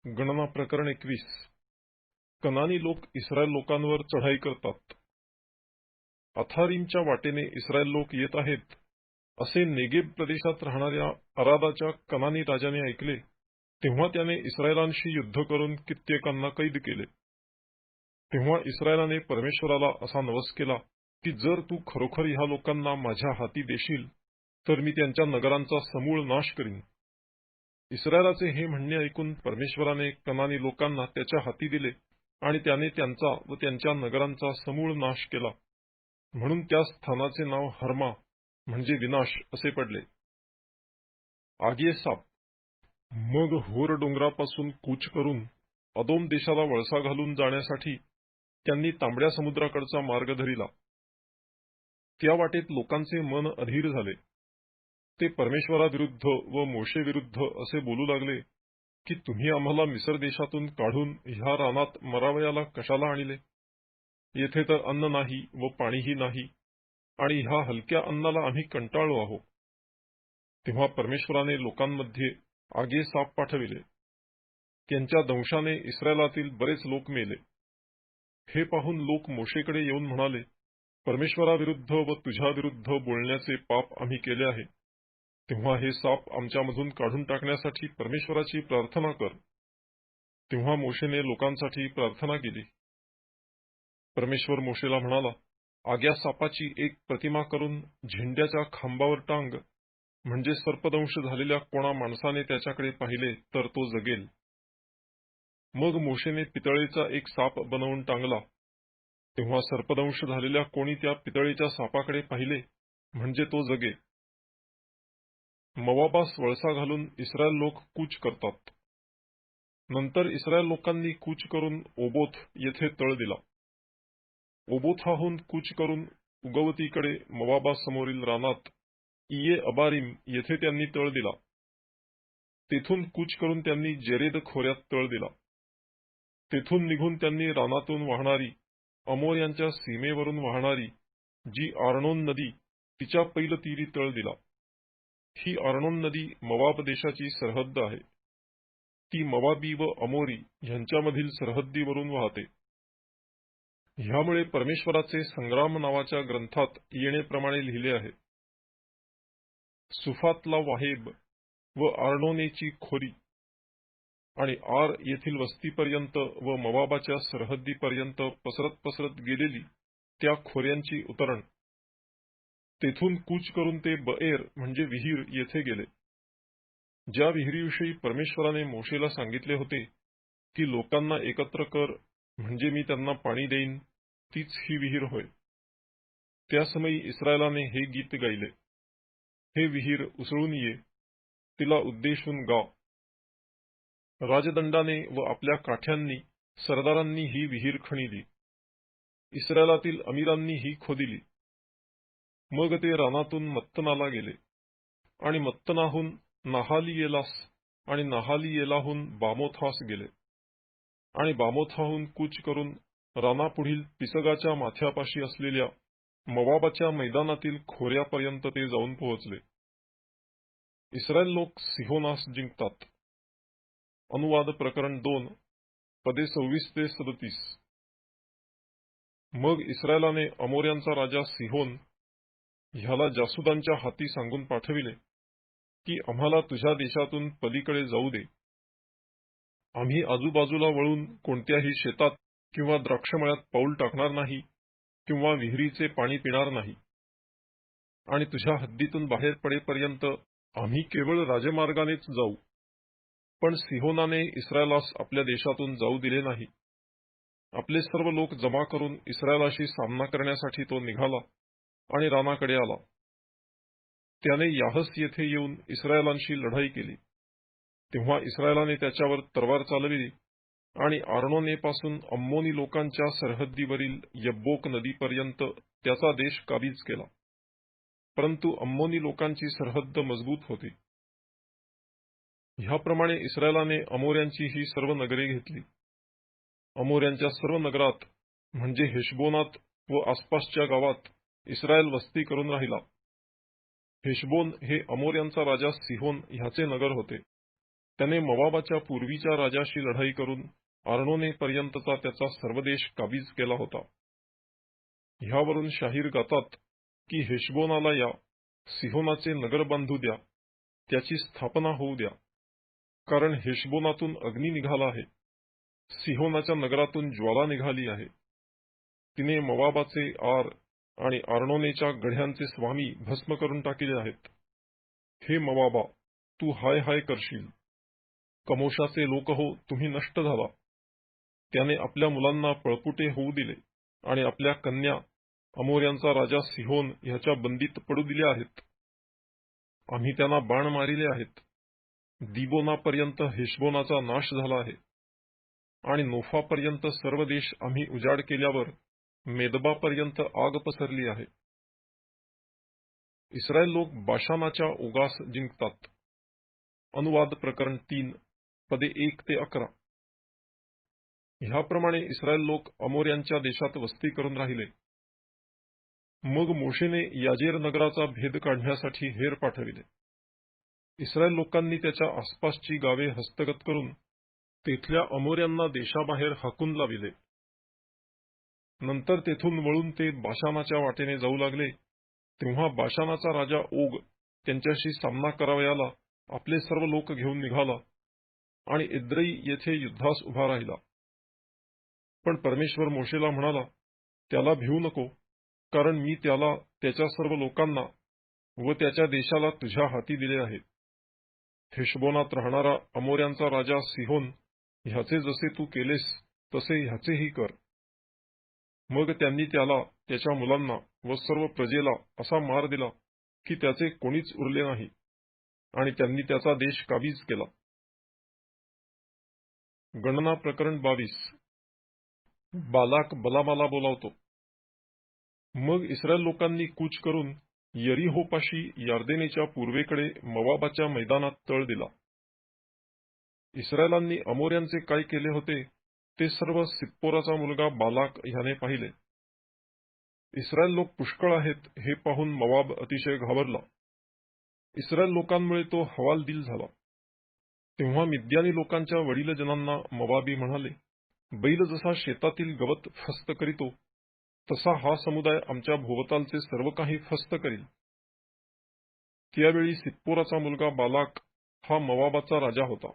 गणना प्रकरण 21. कनानी लोक इस्रायल लोकांवर चढाई करतात. अथारीमच्या वाटेने इस्रायल लोक येत आहेत, असे नेगेब प्रदेशात राहणाऱ्या अरादाच्या कनानी राजाने ऐकले. तेव्हा त्याने इस्रायलांशी युद्ध करून कित्येकांना कैद केले. तेव्हा इस्रायलाने परमेश्वराला असा नवस केला की जर तू खरोखर ह्या लोकांना माझ्या हाती देशील, तर मी त्यांच्या नगरांचा समूळ नाश करीन. इस्रायलाचे हे म्हणणे ऐकून परमेश्वराने कनानी लोकांना त्याच्या हाती दिले आणि त्याने त्यांचा व त्यांच्या नगरांचा समूळ नाश केला. म्हणून त्या स्थानाचे नाव हर्मा म्हणजे विनाश असे पडले. आगे साप. मग होर डोंगरापासून कूच करून अदोम देशाला वळसा घालून जाण्यासाठी त्यांनी तांबड्या समुद्राकडचा मार्ग धरिला. त्या वाटेत लोकांचे मन अधीर झाले. ते परमेश्वराविरुद्ध व मोशेविरुद्ध असे बोलू लागले की तुम्ही आम्हाला मिस्र देशातून काढून ह्या रानात मरावयाला कशाला आणले? येथे तर अन्न नाही व पाणीही नाही आणि ह्या हलक्या अन्नाला आम्ही कंटाळलो आहोत. तेव्हा परमेश्वराने लोकांमध्ये आगे साप पाठविले. त्यांच्या दंशाने इस्रायलातील बरेच लोक मेले. हे पाहून लोक मोशेकडे येऊन म्हणाले, परमेश्वराविरुद्ध व तुझ्याविरुद्ध बोलण्याचे पाप आम्ही केले आहे. तेव्हा हे साप आमच्यामधून काढून टाकण्यासाठी परमेश्वराची प्रार्थना कर. तेव्हा मोशेने लोकांसाठी प्रार्थना केली. परमेश्वर मोशेला म्हणाला, आग्या सापाची एक प्रतिमा करून झेंड्याच्या खांबावर टांग, म्हणजे सर्पदंश झालेल्या कोणा माणसाने त्याच्याकडे पाहिले तर तो जगेल. मग मोशेने पितळेचा एक साप बनवून टांगला. तेव्हा सर्पदंश झालेल्या कोणी त्या पितळेच्या सापाकडे पाहिले म्हणजे तो जगे. मोवाबास वळसा घालून इस्रायल लोक कूच करतात. नंतर इस्रायल लोकांनी कूच करून ओबोथ येथे तळ दिला. ओबोथाहून कूच करून उगवतीकडे मोवाबासमोरील रानात इये अबारीम येथे त्यांनी तळ दिला. तेथून कूच करून त्यांनी जेरेद खोऱ्यात तळ दिला. तेथून निघून त्यांनी रानातून वाहणारी, अमोऱ्यांच्या सीमेवरून वाहणारी जी आर्नोन नदी तिच्या पैलतीरी तळ दिला. ही आर्नोन नदी मोवाब देशाची सरहद्द आहे. ती मोवाबी व अमोरी ह्यांच्यामधील सरहद्दीवरून वाहते. ह्यामुळे परमेश्वराचे संग्राम नावाच्या ग्रंथात येण्याप्रमाणे लिहिले आहे. सुफातला वाहेब व आर्नोनेची खोरी आणि आर येथील वस्तीपर्यंत व मोवाबाच्या सरहद्दीपर्यंत पसरत पसरत गेलेली त्या खोऱ्यांची उतरण. तेथून कूच करून ते बएर म्हणजे विहीर येथे गेले. ज्या विहिरीविषयी परमेश्वराने मोशेला सांगितले होते की लोकांना एकत्र कर म्हणजे मी त्यांना पाणी देईन, तीच ही विहीर होय. त्या समयी इस्रायलाने हे गीत गायले, हे विहीर उसळून ये, तिला उद्देशून गा. राजदंडाने व आपल्या काठ्यांनी सरदारांनी ही विहीर खणिली. इस्रायलातील अमीरांनी ही खोदिली. मग ते रानातून मत्तनाला गेले आणि मत्तनाहून नाहालीएलास आणि नाहालीएलाहून बामोथास गेले आणि बामोथाहून कूच करून रानापुढील पिसगाच्या माथ्यापाशी असलेल्या मोवाबाच्या मैदानातील खोऱ्यापर्यंत ते जाऊन पोहोचले. इस्रायल लोक सिहोनास जिंकतात. अनुवाद प्रकरण 2 पदे 26 ते 37. मग इस्रायलाने अमोऱ्यांचा राजा सिहोन ह्याला जासुदांच्या हाती सांगून पाठविले की आम्हाला तुझ्या देशातून पलीकडे जाऊ दे. आम्ही आजूबाजूला वळून कोणत्याही शेतात किंवा द्राक्षमळ्यात पाऊल टाकणार नाही किंवा विहिरीचे पाणी पिणार नाही. आणि तुझ्या हद्दीतून बाहेर पडेपर्यंत आम्ही केवळ राजमार्गानेच जाऊ. पण सिहोनाने इस्रायलास आपल्या देशातून जाऊ दिले नाही. आपले सर्व लोक जमा करून इस्रायलाशी सामना करण्यासाठी तो निघाला आणि रानाकडे आला. त्याने याहस येथे येऊन इस्रायलांशी लढाई केली. तेव्हा इस्रायलाने त्याच्यावर तलवार चालविली आणि आर्नोनेपासून अम्मोनी लोकांच्या सरहद्दीवरील यब्बोक नदीपर्यंत त्याचा देश काबीज केला. परंतु अम्मोनी लोकांची सरहद्द मजबूत होती. ह्याप्रमाणे इस्रायलाने अमोऱ्यांची ही सर्व नगरे घेतली. अमोऱ्यांच्या सर्व नगरात म्हणजे हेशबोनात व आसपासच्या गावात इस्रायल वस्ती करून राहिला. हेशबोन हे अमोऱ्यांचा राजा सिहोन ह्याचे नगर होते. त्याने मोवाबाच्या पूर्वीच्या राजाशी लढाई करून अर्नोनेपर्यंतचा त्याचा सर्व देश काबीज केला होता. ह्यावरून शाहीर गातात की हेशबोनाला या, सिहोनाचे नगर बांधू द्या, त्याची स्थापना होऊ द्या. कारण हेशबोनातून अग्नी निघाला आहे, सिहोनाच्या नगरातून ज्वाला निघाली आहे. तिने मोवाबाचे आर आणि अर्नोनेच्या गढ्यांचे स्वामी भस्म करून टाकले आहेत. हे मोवाबा, तू हाय हाय करशील. कमोशाचे लोक हो, तुम्ही नष्ट झाला. त्याने आपल्या मुलांना पळपुटे होऊ दिले आणि आपल्या कन्या अमोऱ्यांचा राजा सिहोन ह्याच्या बंदीत पडू दिल्या आहेत. आम्ही त्यांना बाण मारिले आहेत. दिबोनापर्यंत हेशबोनाचा नाश झाला आहे आणि नोफापर्यंत सर्व देश आम्ही उजाड केल्यावर मेदबापर्यंत आग पसरली आहे. इस्रायल लोक बाशानाच्या ओगास जिंकतात. अनुवाद प्रकरण 3 पदे 1 ते 11. ह्याप्रमाणे इस्रायल लोक अमोऱ्यांच्या देशात वस्ती करून राहिले. मग मोशेने याजेर नगराचा भेद काढण्यासाठी हेर पाठविले. इस्रायल लोकांनी त्याच्या आसपासची गावे हस्तगत करून तेथल्या अमोऱ्यांना देशाबाहेर हाकून लाविले. नंतर तेथून वळून ते बाशानाच्या वाटेने जाऊ लागले. तेव्हा बाशानाचा राजा ओग त्यांच्याशी सामना करावयाला आपले सर्व लोक घेऊन निघाला आणि एद्रेई येथे युद्धास उभा राहिला. पण परमेश्वर मोशेला म्हणाला, त्याला भिवू नको, कारण मी त्याला, त्याच्या सर्व लोकांना व त्याच्या देशाला तुझ्या हाती दिले आहे. हेशबोनात राहणारा अमोऱ्यांचा राजा सिहोन ह्याचे जसे तू केलेस तसे ह्याचेही कर. मग त्यांनी त्याला, त्याच्या मुलांना व सर्व प्रजेला असा मार दिला की त्याचे कोणीच उरले नाही आणि त्यांनी त्याचा देश काबीज केला. गणना प्रकरण 22. बालाक बलामाला बोलावतो. मग इस्रायल लोकांनी कूच करून यरीहोपाशी यार्देनेच्या पूर्वेकडे मोवाबाच्या मैदानात तळ दिला. इस्रायलांनी अमोऱ्यांचे काय केले होते ते सर्व सिप्पोराचा मुलगा बालाक ह्याने पाहिले. इस्रायल लोक पुष्कळ आहेत हे पाहून मोवाब अतिशय घाबरला. इस्रायल लोकांमुळे तो हवालदिल झाला. तेव्हा मिद्यानी लोकांच्या वडीलजनांना मोवाबी म्हणाले, बैल जसा शेतातील गवत फस्त करीतो तसा हा समुदाय आमच्या भोवतालचे सर्व काही फस्त करील. त्यावेळी सिप्पोराचा मुलगा बालाक हा मोवाबाचा राजा होता.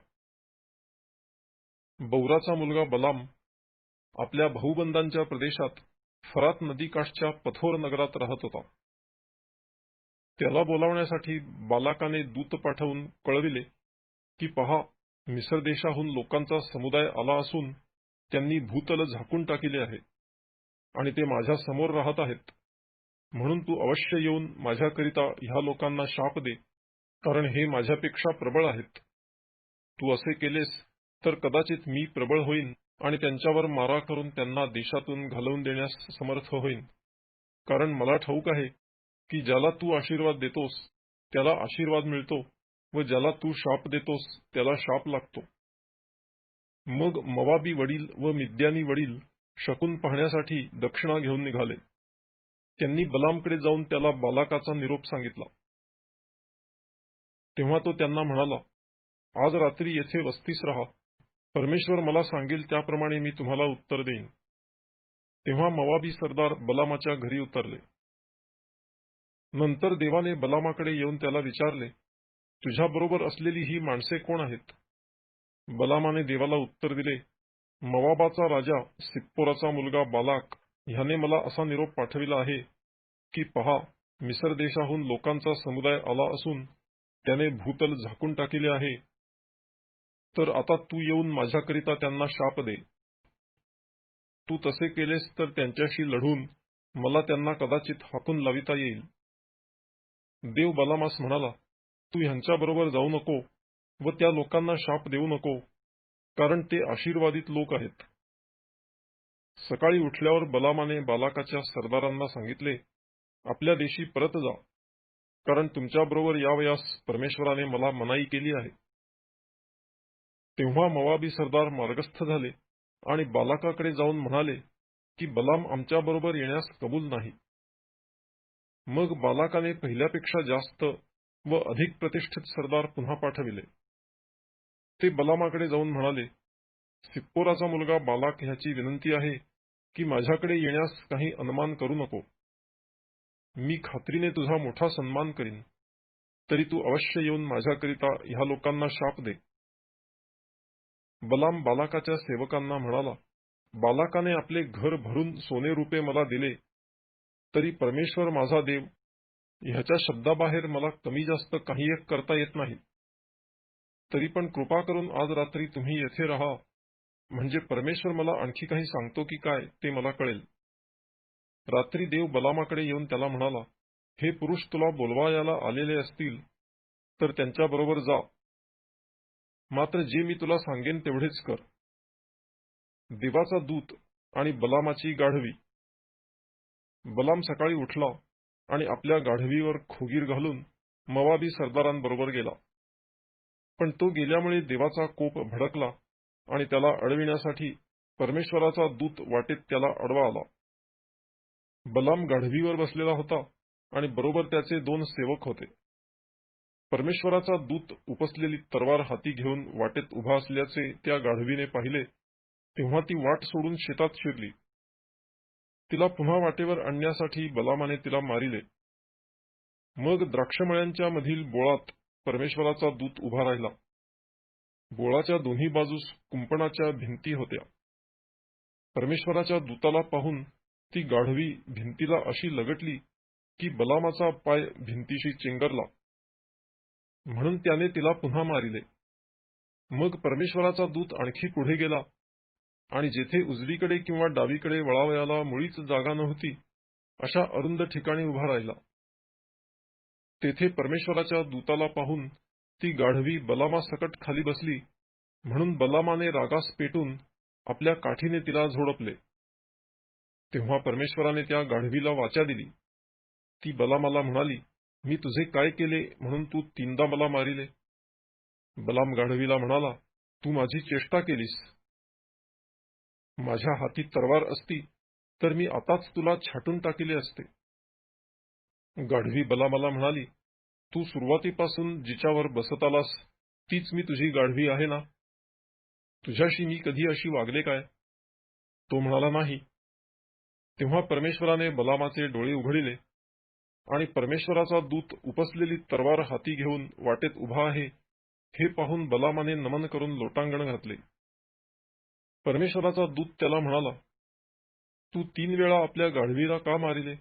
बौराचा मुलगा बलाम आपल्या भाऊबंदांच्या प्रदेशात फरात नदीकाठच्या पथोर नगरात राहत होता. त्याला बोलावण्यासाठी बालाकाने दूत पाठवून कळविले की पहा, मिस्र देशाहून लोकांचा समुदाय आला असून त्यांनी भूतल झाकून टाकिले आहे आणि ते माझ्या समोर राहत आहेत. म्हणून तू अवश्य येऊन माझ्याकरिता ह्या लोकांना शाप दे, कारण हे माझ्यापेक्षा प्रबळ आहेत. तू असे केलेस तर कदाचित मी प्रबळ होईन आणि त्यांच्यावर मारा करून त्यांना देशातून घालवून देण्यास समर्थ होईन. कारण मला ठाऊक आहे की ज्याला तू आशीर्वाद देतोस त्याला आशीर्वाद मिळतो व ज्याला तू शाप देतोस त्याला शाप लागतो. मग मोवाबी वडील व मिद्यानी वडील शकून पाहण्यासाठी दक्षिणा घेऊन निघाले. त्यांनी बलामकडे जाऊन त्याला बालाकाचा निरोप सांगितला. तेव्हा तो त्यांना म्हणाला, आज रात्री येथे वस्तीस राहा. परमेश्वर मला सांगेल त्याप्रमाणे मी तुम्हाला उत्तर देईन. तेव्हा मोवाबी सरदार बलामाच्या घरी उतरले. नंतर देवाने बलामाकडे येऊन त्याला विचारले, तुझ्याबरोबर असलेली ही माणसे कोण आहेत? बलामाने देवाला उत्तर दिले, मोवाबाचा राजा सिप्पोराचा मुलगा बालाक ह्याने मला असा निरोप पाठविला आहे की पहा, मिस्र देशाहून लोकांचा समुदाय आला असून त्याने भूतल झाकून टाकिले आहे. तर आता तू येऊन माझ्याकरिता त्यांना शाप दे. तू तसे केलेस तर त्यांच्याशी लढून मला त्यांना कदाचित हाकून लाविता येईल. देव बलामास म्हणाला, तू ह्यांच्याबरोबर जाऊ नको व त्या लोकांना शाप देऊ नको, कारण ते आशीर्वादित लोक आहेत. सकाळी उठल्यावर बलामाने बालाकाच्या सरदारांना सांगितले, आपल्या देशी परत जा, कारण तुमच्याबरोबर यावयास परमेश्वराने मला मनाई केली आहे. तेव्हा मोवाबी सरदार मार्गस्थ झाले आणि बालाकाकडे जाऊन म्हणाले की बलाम आमच्याबरोबर येण्यास कबूल नाही. मग बालाकाने पहिल्यापेक्षा जास्त व अधिक प्रतिष्ठित सरदार पुन्हा पाठविले. ते बलामाकडे जाऊन म्हणाले, सिप्पोराचा मुलगा बालाक ह्याची विनंती आहे की माझ्याकडे येण्यास काही अनुमान करू नको. मी खात्रीने तुझा मोठा सन्मान करीन, तरी तू अवश्य येऊन माझ्याकरिता ह्या लोकांना शाप दे. बलाम बालाकाच्या सेवकांना म्हणाला, बालाकाने आपले घर भरून सोने रुपे मला दिले, तरी परमेश्वर माझा देव ह्याच्या शब्दाबाहेर मला कमी जास्त काही एक करता येत नाही. तरी पण कृपा करून आज रात्री तुम्ही येथे राहा, म्हणजे परमेश्वर मला आणखी काही सांगतो की काय ते मला कळेल. रात्री देव बलामाकडे येऊन त्याला म्हणाला, हे पुरुष तुला बोलवायाला आलेले असतील तर त्यांच्याबरोबर जा, मात्र जे मी तुला सांगेन तेवढेच कर. देवाचा दूत आणि बलामाची गाढवी. बलाम सकाळी उठला आणि आपल्या गाढवीवर खोगीर घालून मवाबी सरदारांबरोबर गेला. पण तो गेल्यामुळे देवाचा कोप भडकला आणि त्याला अडविण्यासाठी परमेश्वराचा दूत वाटेत त्याला अडवा आला. बलाम गाढवीवर बसलेला होता आणि बरोबर त्याचे 2 सेवक होते. परमेश्वराचा दूत उपसलेली तरवार हाती घेऊन वाटेत उभा असल्याचे त्या गाढवीने पाहिले, तेव्हा ती वाट सोडून शेतात शिरली. तिला पुन्हा वाटेवर आणण्यासाठी बलामाने तिला मारिले. मग द्राक्षमळ्यांच्या मधील बोळात परमेश्वराचा दूत उभा राहिला. बोळाच्या दोन्ही बाजूस कुंपणाच्या भिंती होत्या. परमेश्वराच्या दूताला पाहून ती गाढवी भिंतीला अशी लगटली की बलामाचा पाय भिंतीशी चेंगरला. म्हणून त्याने तिला पुन्हा मारिले. मग परमेश्वराचा दूत आणखी पुढे गेला आणि जेथे उजवीकडे किंवा डावीकडे वळावयाला मुळीच जागा नव्हती अशा अरुंद ठिकाणी उभा राहिला. तेथे परमेश्वराच्या दूताला पाहून ती गाढवी बलामासकट खाली बसली, म्हणून बलामाने रागास पेटून आपल्या काठीने तिला झोडपले. तेव्हा परमेश्वराने त्या गाढवीला वाचा दिली. ती बलामाला म्हणाली, मी तुझे काय केले म्हणून तू 3दा मला मारिले? बलाम गाढवीला म्हणाला, तू माझी चेष्टा केलीस. माझ्या हाती तरवार असती तर मी आताच तुला छाटून टाकले असते. गाढवी बलामाला म्हणाली, तू सुरुवातीपासून जिच्यावर बसत आलास तीच मी तुझी गाढवी आहे ना? तुझ्याशी मी कधी अशी वागले काय? तो म्हणाला, नाही. तेव्हा परमेश्वराने बलामाचे डोळे उघडिले आणि परमेश्वराचा दूत उपसलेली तरवार हाती घेऊन वाटेत उभा आहे हे पाहून बलामाने नमन करून लोटांगण घातले. परमेश्वराचा दूत त्याला म्हणाला, तू 3 वेळा आपल्या गाढवीला का मारिले?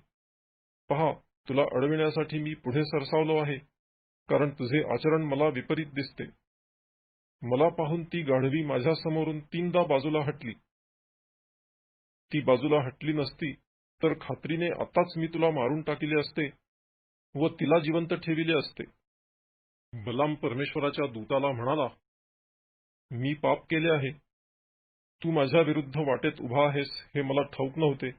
पहा, तुला अडविण्यासाठी मी पुढे सरसावलो आहे, कारण तुझे आचरण मला विपरीत दिसते. मला पाहून ती गाढवी माझ्यासमोरून 3दा बाजूला हटली. ती बाजूला हटली नसती तर खात्रीने आताच मी तुला मारून टाकले असते व तिला जिवंत ठेविले असते. बलाम परमेश्वराच्या दूताला म्हणाला, मी पाप केले आहे. तू माझ्या विरुद्ध वाटेत उभा आहेस हे मला ठाऊक नव्हते.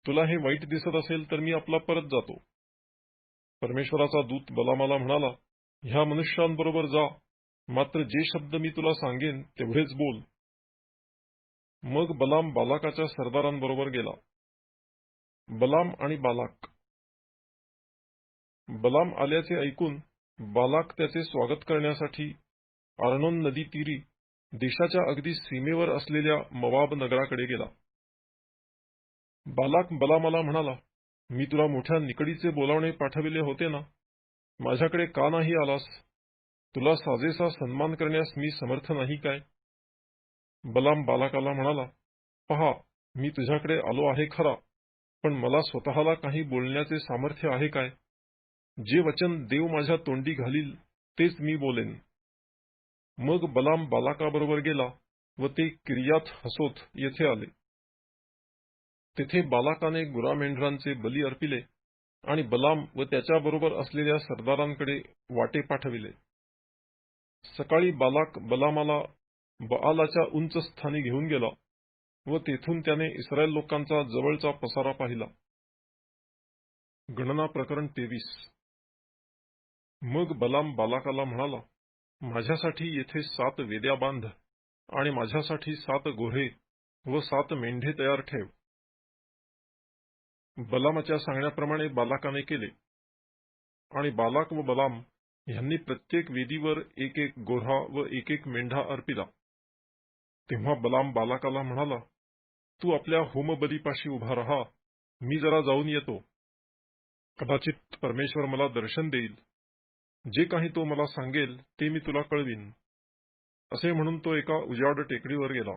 तुला हे वाईट दिसत असेल तर मी आपला परत जातो. परमेश्वराचा दूत बलामाला म्हणाला, ह्या मनुष्यांबरोबर जा, मात्र जे शब्द मी तुला सांगेन तेवढेच बोल. मग बलाम बालाकाच्या सरदारांबरोबर गेला. बलाम आणि बालाक. बलाम आल्याचे ऐकून बालाक त्याचे स्वागत करण्यासाठी अर्नोन नदी तीरी देशाच्या अगदी सीमेवर असलेल्या मवाब नगराकडे गेला. बालाक बलामाला म्हणाला, मी तुला मोठ्या निकडीचे बोलावणे पाठविले होते ना? माझ्याकडे का नाही आलास? तुला साजेसा सन्मान करण्यास मी समर्थ नाही काय? बलाम बालाकाला म्हणाला, पहा, मी तुझ्याकडे आलो आहे खरा, पण मला स्वतःला काही बोलण्याचे सामर्थ्य आहे काय? जे वचन देव माझ्या तोंडी घालील तेच मी बोलेन. मग बलाम बालाकाबरोबर गेला व ते किर्यात हसोत येथे आले. तेथे बालाकाने गुरामेंढरांचे बली अर्पिले आणि बलाम व त्याच्याबरोबर असलेल्या सरदारांकडे वाटे पाठविले. सकाळी बालाक बलामाला बआलाच्या उंच स्थानी घेऊन गेला व तेथून त्याने इस्रायल लोकांचा जवळचा पसारा पाहिला. गणना प्रकरण 23. मग बलाम बालाकाला म्हणाला, माझ्यासाठी येथे 7 वेद्या बांध आणि माझ्यासाठी 7 गोऱ्हे व 7 मेंढे तयार ठेव. बलामाच्या सांगण्याप्रमाणे बालाकाने केले आणि बालाक व बलाम ह्यांनी प्रत्येक वेदीवर एक एक गोऱ्हा व एक एक मेंढा अर्पिला. तेव्हा बलाम बालाकाला म्हणाला, तू आपल्या होमबलीपाशी उभा राहा, मी जरा जाऊन येतो. कदाचित परमेश्वर मला दर्शन देईल. जे काही तो मला सांगेल ते मी तुला कळवीन. असे म्हणून तो एका उजाड टेकडीवर गेला.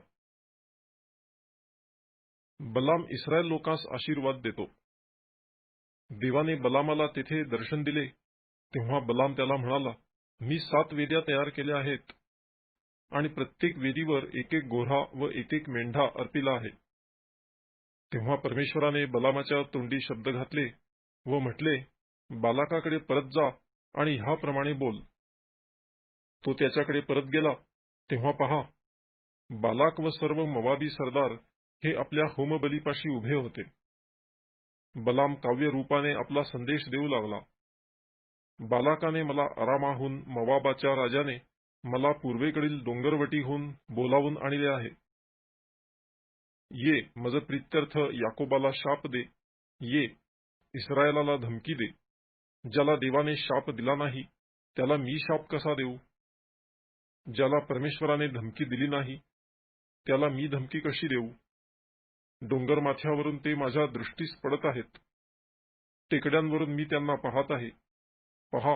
बलाम इस्रायल लोकांस आशीर्वाद देतो. देवाने बलामाला तेथे दर्शन दिले. तेव्हा बलाम त्याला म्हणाला, मी 7 वेद्या तयार केल्या आहेत आणि प्रत्येक वेदीवर एक एक गोऱ्हा व एक एक मेंढा अर्पिला आहे. तेव्हा परमेश्वराने बलामाच्या तोंडी शब्द घातले व म्हटले, बालाकाकडे परत जा आणि ह्याप्रमाणे बोल. तो त्याच्याकडे परत गेला. तेव्हा पहा, बालाक व सर्व मोवाबी सरदार हे आपल्या होमबलीपाशी उभे होते. बलाम काव्य रूपाने आपला संदेश देऊ लागला. बालाकाने मला अरामाहून मोवाबाच्या राजाने मला पूर्वेकडील डोंगरवटीहून बोलावून आणले आहे. ये, मज प्रित्यर्थ याकोबाला शाप दे. ये, इस्रायलाला धमकी दे. ज्याला देवाने शाप दिला नाही त्याला मी शाप कसा देऊ? ज्याला परमेश्वराने धमकी दिली नाही त्याला मी धमकी कशी देऊ? डोंगर माथ्यावरून ते माझ्या दृष्टीस पडत आहेत. टेकड्यांवरून मी त्यांना पाहत आहे. पहा,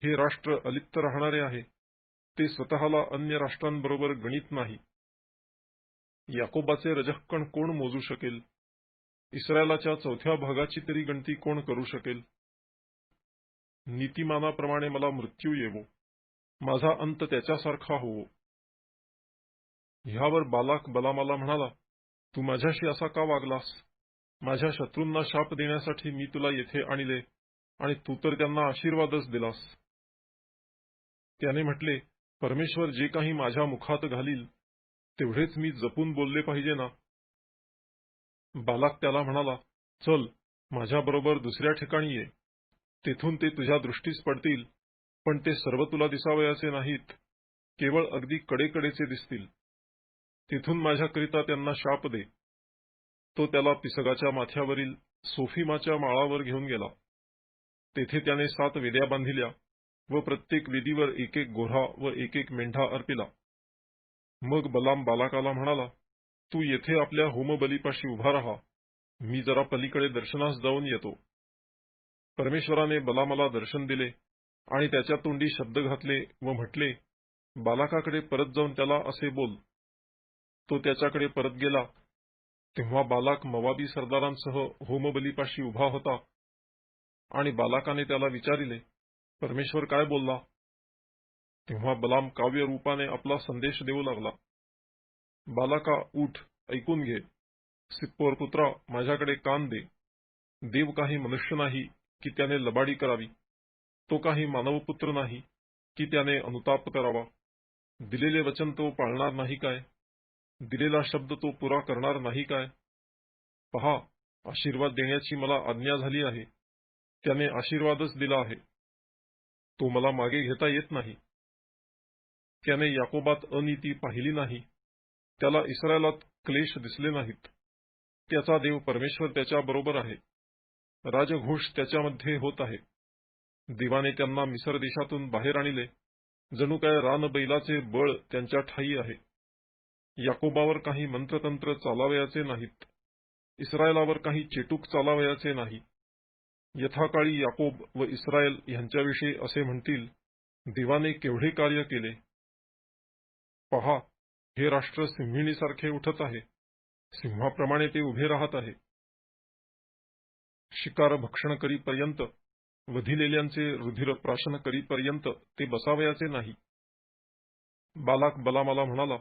हे राष्ट्र अलिप्त राहणारे आहे. ते स्वतःला अन्य राष्ट्रांबरोबर गणित नाही. याकोबाचे रजःकण कोण मोजू शकेल? इस्रायलाच्या 4थ्या भागाची तरी गणती कोण करू शकेल? नीतिमानाप्रमाणे मला मृत्यू येवो, माझा अंत त्याच्यासारखा होवो. ह्यावर बालाक बलामाला म्हणाला, तू माझ्याशी असा का वागलास? माझ्या शत्रूंना शाप देण्यासाठी मी तुला येथे आणले आणि तू तर त्यांना आशीर्वादच दिलास. त्याने म्हटले, परमेश्वर जे काही माझ्या मुखात घालील तेवढेच मी जपून बोलले पाहिजे ना? बालाक त्याला म्हणाला, चल, माझ्याबरोबर दुसऱ्या ठिकाणी ये. तेथून ते तुझ्या दृष्टीस पडतील, पण ते सर्व तुला दिसावयाचे नाहीत, केवळ अगदी कडेकडेचे दिसतील. तेथून माझ्याकरिता त्यांना शाप दे. तो त्याला पिसगाच्या माथ्यावरील सोफीमाच्या माळावर घेऊन गेला. तेथे त्याने 7 वेद्या बांधिल्या व प्रत्येक वेदीवर एक एक गोऱ्हा व एक एक मेंढा अर्पिला. मग बलाम बालाकाला म्हणाला, तू येथे आपल्या होमबलीपाशी उभा राहा, मी जरा पलीकडे दर्शनास जाऊन येतो. परमेश्वराने बलामाला दर्शन दिले आणि त्याच्या तोंडी शब्द घातले व म्हटले, बालाकाकडे परत जाऊन त्याला असे बोल. तो त्याच्याकडे परत गेला. तेव्हा बालाक मोवाबी सरदारांसह होमबलीपाशी उभा होता आणि बालाकाने त्याला विचारिले, परमेश्वर काय बोलला? तेव्हा बलाम काव्य रूपाने आपला संदेश देऊ लागला. बालाका, उठ, ऐकून घे. सिप्पोर पुत्रा, माझ्याकडे कान दे. देव काही मनुष्य नाही की त्याने लबाडी करावी. तो काही मानवपुत्र नाही की त्याने अनुताप करावा. दिलेले वचन तो पाळणार नाही काय? दिलेला शब्द तो पुरा करणार नाही काय? पहा, आशीर्वाद देण्याची मला आज्ञा झाली आहे. त्याने आशीर्वादच दिला आहे. तो मला मागे घेता येत नाही. त्याने याकोबात अनीती पाहिली नाही. त्याला इस्रायलात क्लेश दिसले नाहीत. त्याचा देव परमेश्वर त्याच्याबरोबर आहे. राजघोष त्याच्यामध्ये होत आहे. देवाने त्यांना मिसर देशातून बाहेर आणले. जणू काय रानबैलाचे बळ त्यांच्या ठायी आहे. याकोबावर काही मंत्रतंत्र चालावयाचे नाहीत. इस्रायलावर काही चेटूक चालावयाचे नाही. यथाकाळी याकोब व इस्रायल यांच्याविषयी असे म्हणतील, देवाने केवढे कार्य केले. पहा, हे राष्ट्र सिंहिणीसारखे उठत आहे. सिंहाप्रमाणे ते उभे राहत आहे. शिकार भक्षण करीपर्यंत, वधिलेल्यांचे रुधिर प्राशन करीपर्यंत ते बसावयाचे नाही. बालाक बलामाला म्हणाला,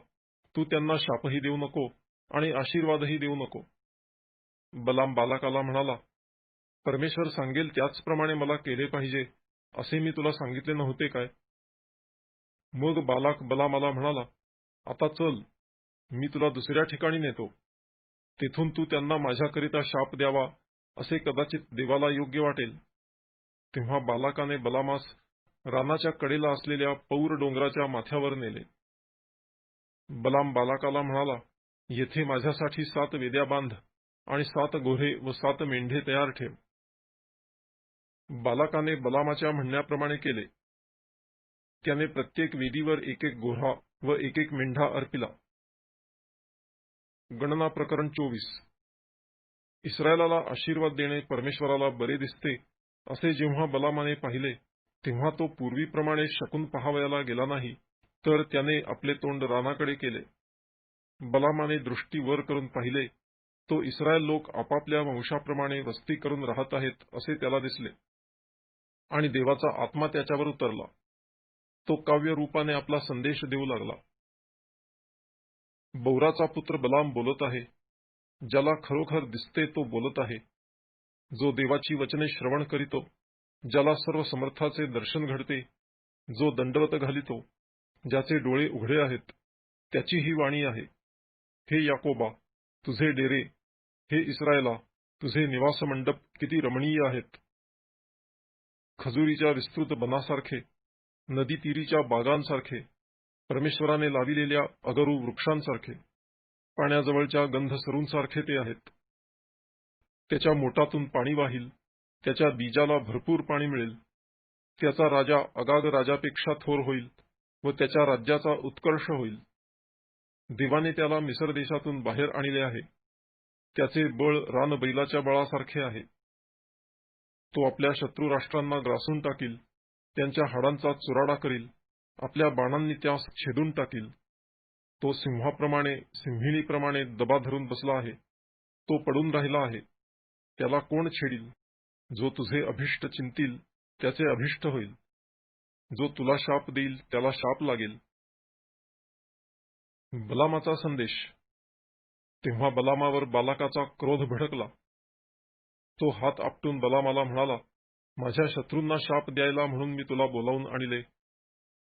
तू त्यांना शापही देऊ नको आणि आशीर्वादही देऊ नको. बलाम बालाकाला म्हणाला, परमेश्वर सांगेल त्याचप्रमाणे मला केले पाहिजे असे मी तुला सांगितले नव्हते काय? मग बालाक बलामाला म्हणाला, आता चल, मी तुला दुसऱ्या ठिकाणी नेतो. तेथून तू त्यांना माझ्याकरिता शाप द्यावा असे कदाचित देवाला योग्य वाटेल. तेव्हा बालाकाने बलामास रानाच्या कडेला असलेल्या पौर डोंगराच्या माथ्यावर नेले. बलाम बालाकाला म्हणाला, येथे माझ्यासाठी 7 वेद्या बांध आणि 7 गोऱ्हे व 7 मेंढे तयार ठेव. बालाकाने बलामाच्या म्हणण्याप्रमाणे केले. त्याने प्रत्येक वेदीवर एक एक गोऱ्हा व एक एक मेंढा अर्पिला. गणना प्रकरण 24. इस्रायलाला आशीर्वाद देणे परमेश्वराला बरे दिसते असे जेव्हा बलामाने पाहिले, तेव्हा तो पूर्वीप्रमाणे शकून पाहावयाला गेला नाही, तर त्याने आपले तोंड रानाकडे केले. बलामाने दृष्टी वर करून पाहिले, तो इस्रायल लोक आपापल्या वंशाप्रमाणे वस्ती करून राहत आहेत असे त्याला दिसले, आणि देवाचा आत्मा त्याच्यावर उतरला. तो काव्य रूपाने आपला संदेश देऊ लागला. बौराचा पुत्र बलाम बोलत आहे, ज्याला खरोखर दिसते तो बोलत आहे, जो देवाची वचने श्रवण करीतो, ज्याला सर्व समर्थाचे दर्शन घडते, जो दंडवत घालितो, ज्याचे डोळे उघडे आहेत, त्याची ही वाणी आहे. हे याकोबा, तुझे डेरे, हे इस्रायला, तुझे निवास मंडप किती रमणीय आहेत. खजुरीच्या विस्तृत बनासारखे, नदी तीरीच्या बागांसारखे, परमेश्वराने लाविलेल्या अगरू वृक्षांसारखे, पाण्याजवळच्या गंध सरूंसारखे ते आहेत. त्याच्या मोटातून पाणी वाहील, त्याच्या बीजाला भरपूर पाणी मिळेल. त्याचा राजा अगाग राजापेक्षा थोर होईल व त्याच्या राज्याचा उत्कर्ष होईल. देवाने त्याला मिसर देशातून बाहेर आणले आहे. त्याचे बळ रानबैलाच्या बळासारखे आहे. तो आपल्या शत्रू राष्ट्रांना ग्रासून टाकील, त्यांच्या हाडांचा चुराडा करील, आपल्या बाणांनी त्यास छेदून टाकील. तो सिंहाप्रमाणे सिंहिणीप्रमाणे दबा धरून बसला आहे. तो पडून राहिला आहे. त्याला कोण छेडील? जो तुझे अभिष्ट चिंतील त्याचे अभिष्ट होईल. जो तुला शाप देईल त्याला शाप लागेल. बलामाचा संदेश. तेव्हा बलामावर बालाकाचा क्रोध भडकला. तो हात आपटून बलामाला म्हणाला, माझ्या शत्रूंना शाप द्यायला म्हणून मी तुला बोलावून आणले,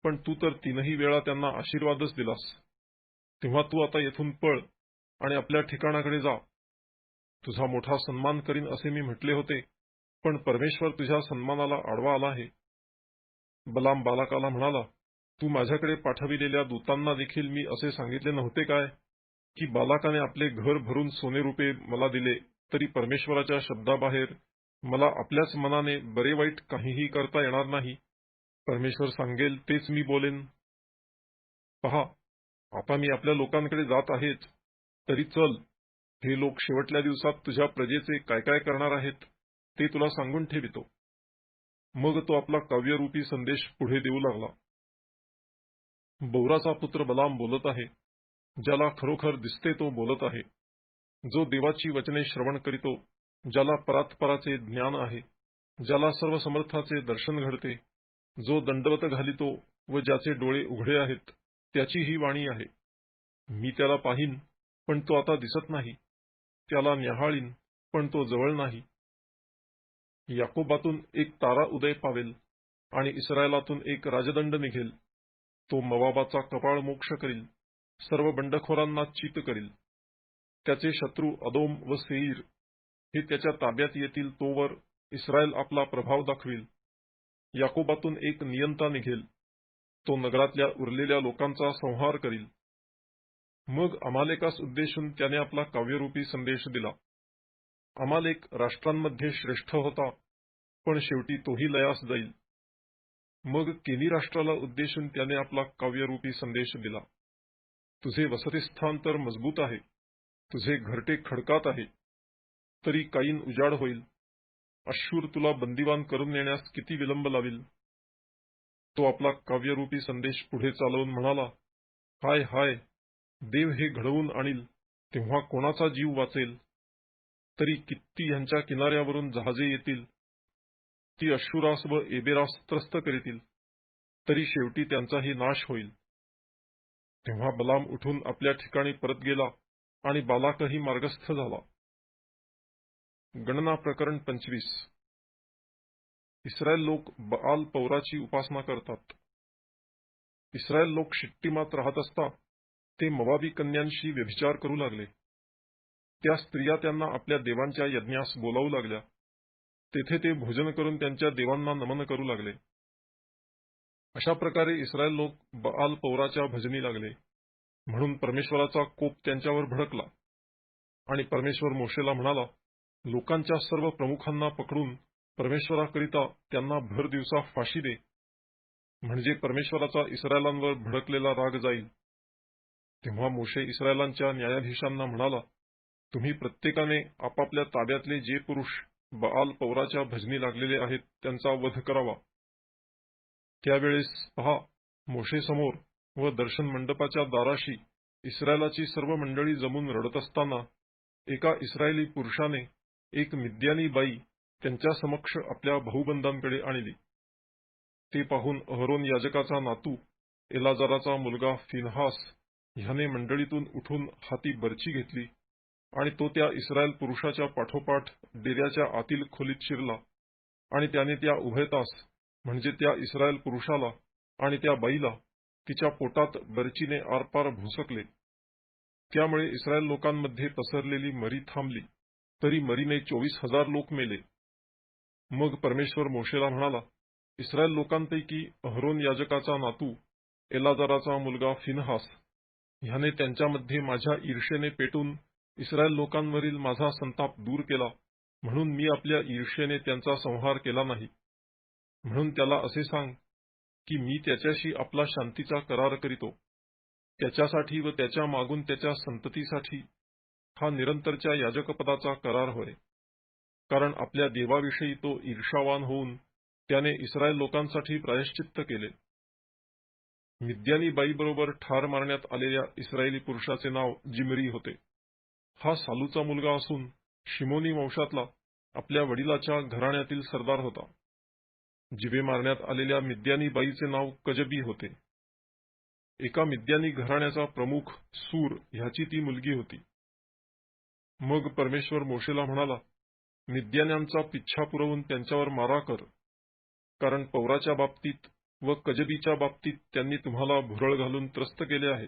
पण तू तर 3ही वेळा त्यांना आशीर्वादच दिलास. तेव्हा तू आता येथून पळ आणि आपल्या ठिकाणाकडे जा. तुझा मोठा सन्मान करीन असे मी म्हटले होते, पण परमेश्वर तुझ्या सन्मानाला आडवा आला आहे. बलाम बालाकाला म्हणाला, तू माझ्याकडे पाठविलेल्या दूतांना देखील मी असे सांगितले नव्हते काय, की बालाकाने आपले घर भरून सोने रुपये मला दिले, तरी परमेश्वराच्या शब्दाबाहेर मला आपल्याच मनाने बरे वाईट काहीही करता येणार नाही. परमेश्वर सांगेल तेच मी बोलेन. पहा, आता मी आपल्या लोकांकडे जात आहेच, तरी चल, हे लोक शेवटल्या दिवसात तुझ्या प्रजेचे काय काय करणार आहेत ते तुला सांगून ठेवितो. मग तो आपला काव्यरूपी संदेश पुढे देऊ लागला. बौराचा पुत्र बलाम बोलत आहे, ज्याला खरोखर दिसते तो बोलत आहे, जो देवाची वचने श्रवण करीतो, ज्याला परात्पराचे ज्ञान आहे, ज्याला सर्व समर्थाचे दर्शन घडते, जो दंडवत घालितो व ज्याचे डोळे उघडे आहेत, त्याची ही वाणी आहे. मी त्याला पाहीन, पण तो आता दिसत नाही. त्याला न्याहाळीन, पण तो जवळ नाही. याकोबातून एक तारा उदय पावेल आणि इस्रायलातून एक राजदंड निघेल. तो मोवाबाचा कपाळ मोक्ष करील, सर्व बंडखोरांना चित करील. त्याचे शत्रू अदोम व सेईर हे त्याच्या ताब्यात येतील, तोवर इस्रायल आपला प्रभाव दाखविल. याकोबातून एक नियंता निघेल, तो नगरातल्या उरलेल्या लोकांचा संहार करील. मग अमालेकास उद्देशून त्याने आपला काव्यरूपी संदेश दिला. अमालेक राष्ट्रांमध्ये श्रेष्ठ होता, पण शेवटी तोही लयास जाईल. मग केनी राष्ट्राला उद्देशून त्याने आपला काव्यरूपी संदेश दिला. तुझे वसतिस्थान तर मजबूत आहे, तुझे घरटे खडकात आहे, तरी काईन उजाड होईल. अश्शूर तुला बंदिवान करून नेण्यास किती विलंब लावील. तो आपला काव्यरूपी संदेश पुढे चालवून म्हणाला, हाय हाय, देव हे घडवून आणील, तेव्हा कोणाचा जीव वाचेल. तरी किती ह्यांच्या किनाऱ्यावरून जहाजे येतील, ती अश्शूरास व एबेरास त्रस्त करीतील, तरी शेवटी त्यांचाही नाश होईल. तेव्हा बलाम उठून आपल्या ठिकाणी परत गेला आणि बालाकही मार्गस्थ झाला. गणना प्रकरण 25. इस्रायल लोक बआल पौराची उपासना करतात. इस्रायल लोक शिट्टीमात राहत असता ते मोवाबी कन्यांशी व्यभिचार करू लागले. त्या स्त्रिया त्यांना आपल्या देवांच्या यज्ञास बोलावू लागल्या. तेथे ते भोजन करून त्यांच्या देवांना नमन करू लागले. अशा प्रकारे इस्रायल लोक बआल पौराच्या भजनी लागले. म्हणून परमेश्वराचा कोप त्यांच्यावर भडकला. आणि परमेश्वर मोशेला म्हणाला, लोकांच्या सर्व प्रमुखांना पकडून परमेश्वराकरिता त्यांना भर दिवसा फाशी दे. म्हणजे परमेश्वराचा इस्रायलांवर भडकलेला राग जाईल. तेव्हा मोशे इस्रायलांच्या न्यायाधीशांना म्हणाला, तुम्ही प्रत्येकाने आपापल्या ताब्यातले जे पुरुष बआल पौराच्या भजनी लागलेले आहेत त्यांचा वध करावा. त्यावेळेस पहा, मोशेसमोर व दर्शन मंडपाच्या दाराशी इस्रायलाची सर्व मंडळी जमून रडत असताना एका इस्रायली पुरुषाने एक मिद्यानी बाई त्यांच्या समक्ष आपल्या भाऊबंधांकडे आणली. ते पाहून अहरोन याजकाचा नातू एलाजाराचा मुलगा फिनहास ह्याने मंडळीतून उठून हाती बर्ची घेतली आणि तो त्या इस्रायल पुरुषाच्या पाठोपाठ डेऱ्याच्या आतील खोलीत शिरला आणि त्याने त्या उभयतास म्हणजे त्या इस्रायल पुरुषाला आणि त्या बाईला तिच्या पोटात बर्चीने आरपार भुसकले. त्यामुळे इस्रायल लोकांमध्ये पसरलेली मरी थांबली, तरी मरीने 24,000 लोक मेले. मग परमेश्वर मोशेला म्हणाला, इस्रायल लोकांपैकी अहरोन याजकाचा नातू एलाजाराचा मुलगा फिनहास ह्याने त्यांच्यामध्ये माझ्या ईर्षेने पेटून इस्रायल लोकांवरील माझा संताप दूर केला, म्हणून मी आपल्या ईर्षेने त्यांचा संहार केला नाही. म्हणून त्याला असे सांग की मी त्याच्याशी आपला शांतीचा करार करीतो. त्याच्यासाठी व त्याच्या मागून त्याच्या संततीसाठी हा निरंतरच्या याजकपदाचा करार होय. कारण आपल्या देवाविषयी तो ईर्षावान होऊन त्याने इस्रायल लोकांसाठी प्रायश्चित्त केले. मिद्यानी बाईबरोबर ठार मारण्यात आलेल्या इस्रायली पुरुषाचे नाव जिमरी होते. हा सालूचा मुलगा असून शिमोनी वंशातला आपल्या वडिलाच्या घराण्यातील सरदार होता. जिवे मारण्यात आलेल्या मिद्यानी बाईचे नाव कजबी होते. एका मिद्यानी घराण्याचा प्रमुख सूर ह्याची ती मुलगी होती. मग परमेश्वर मोशेला म्हणाला, मिद्यान्यांचा पिच्छा पुरवून त्यांच्यावर मारा कर, कारण पौराच्या बाबतीत व कजबीच्या बाबतीत त्यांनी तुम्हाला भुरळ घालून त्रस्त केले आहे.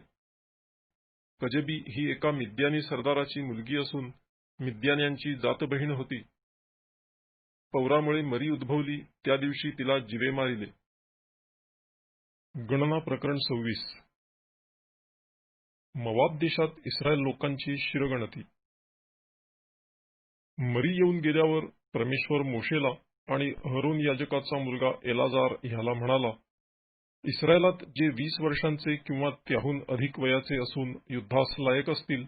कजबी ही एका मिद्यानी सरदाराची मुलगी असून मिद्यान्यांची जातबहीण होती. पौरामुळे मरी उद्भवली त्या दिवशी तिला जिवे मारिले. गणना प्रकरण 26. मोवाब देशात इस्रायल लोकांची शिरगणती. मरी येऊन गेल्यावर परमेश्वर मोशेला आणि अहरोन याजकाचा मुलगा एलाजार ह्याला म्हणाला, इस्रायलात जे 20 वर्षांचे किंवा त्याहून अधिक वयाचे असून युद्धास लायक असतील,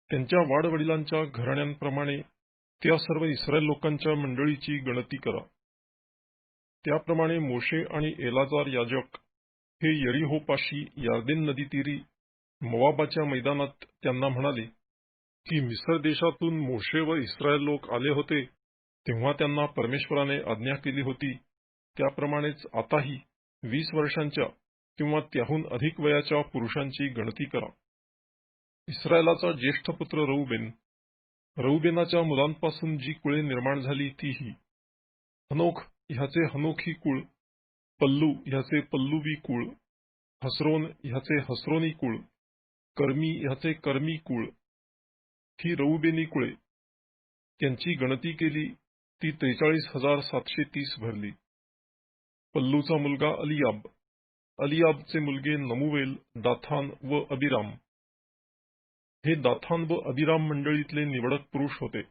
त्यांच्या वाडवडिलांच्या घराण्यांप्रमाणे त्या सर्व इस्रायल लोकांच्या मंडळीची गणती करा. त्याप्रमाणे मोशे आणि एलाजार याजक हे यरीहोपाशी यार्देन नदीतीरी मोवाबाच्या मैदानात त्यांना म्हणाले की मिस्र देशातून मोशे व इस्रायल लोक आले होते तेव्हा त्यांना परमेश्वराने आज्ञा केली होती, त्याप्रमाणेच आताही 20 वर्षांच्या किंवा त्याहून अधिक वयाच्या पुरुषांची गणती करा. इस्रायलाचा ज्येष्ठ पुत्र रऊबेनाच्या मुलांपासून जी कुळे निर्माण झाली तीही. हनोख ह्याचे हनोखी कुळ, पल्लू ह्याचे पल्लुवी कुळ, हसरोन ह्याचे हसरोनी कुळ, कर्मी ह्याचे कर्मी कुळ. ही रऊबेनी कुळे. त्यांची गणती केली ती 43,730 भरली. पल्लूचा मुलगा अलियाबचे मुलगे नमुवेल, दाथान व अबिराम. हे दाथान व अबिराम मंडळीतले निवडक पुरुष होते.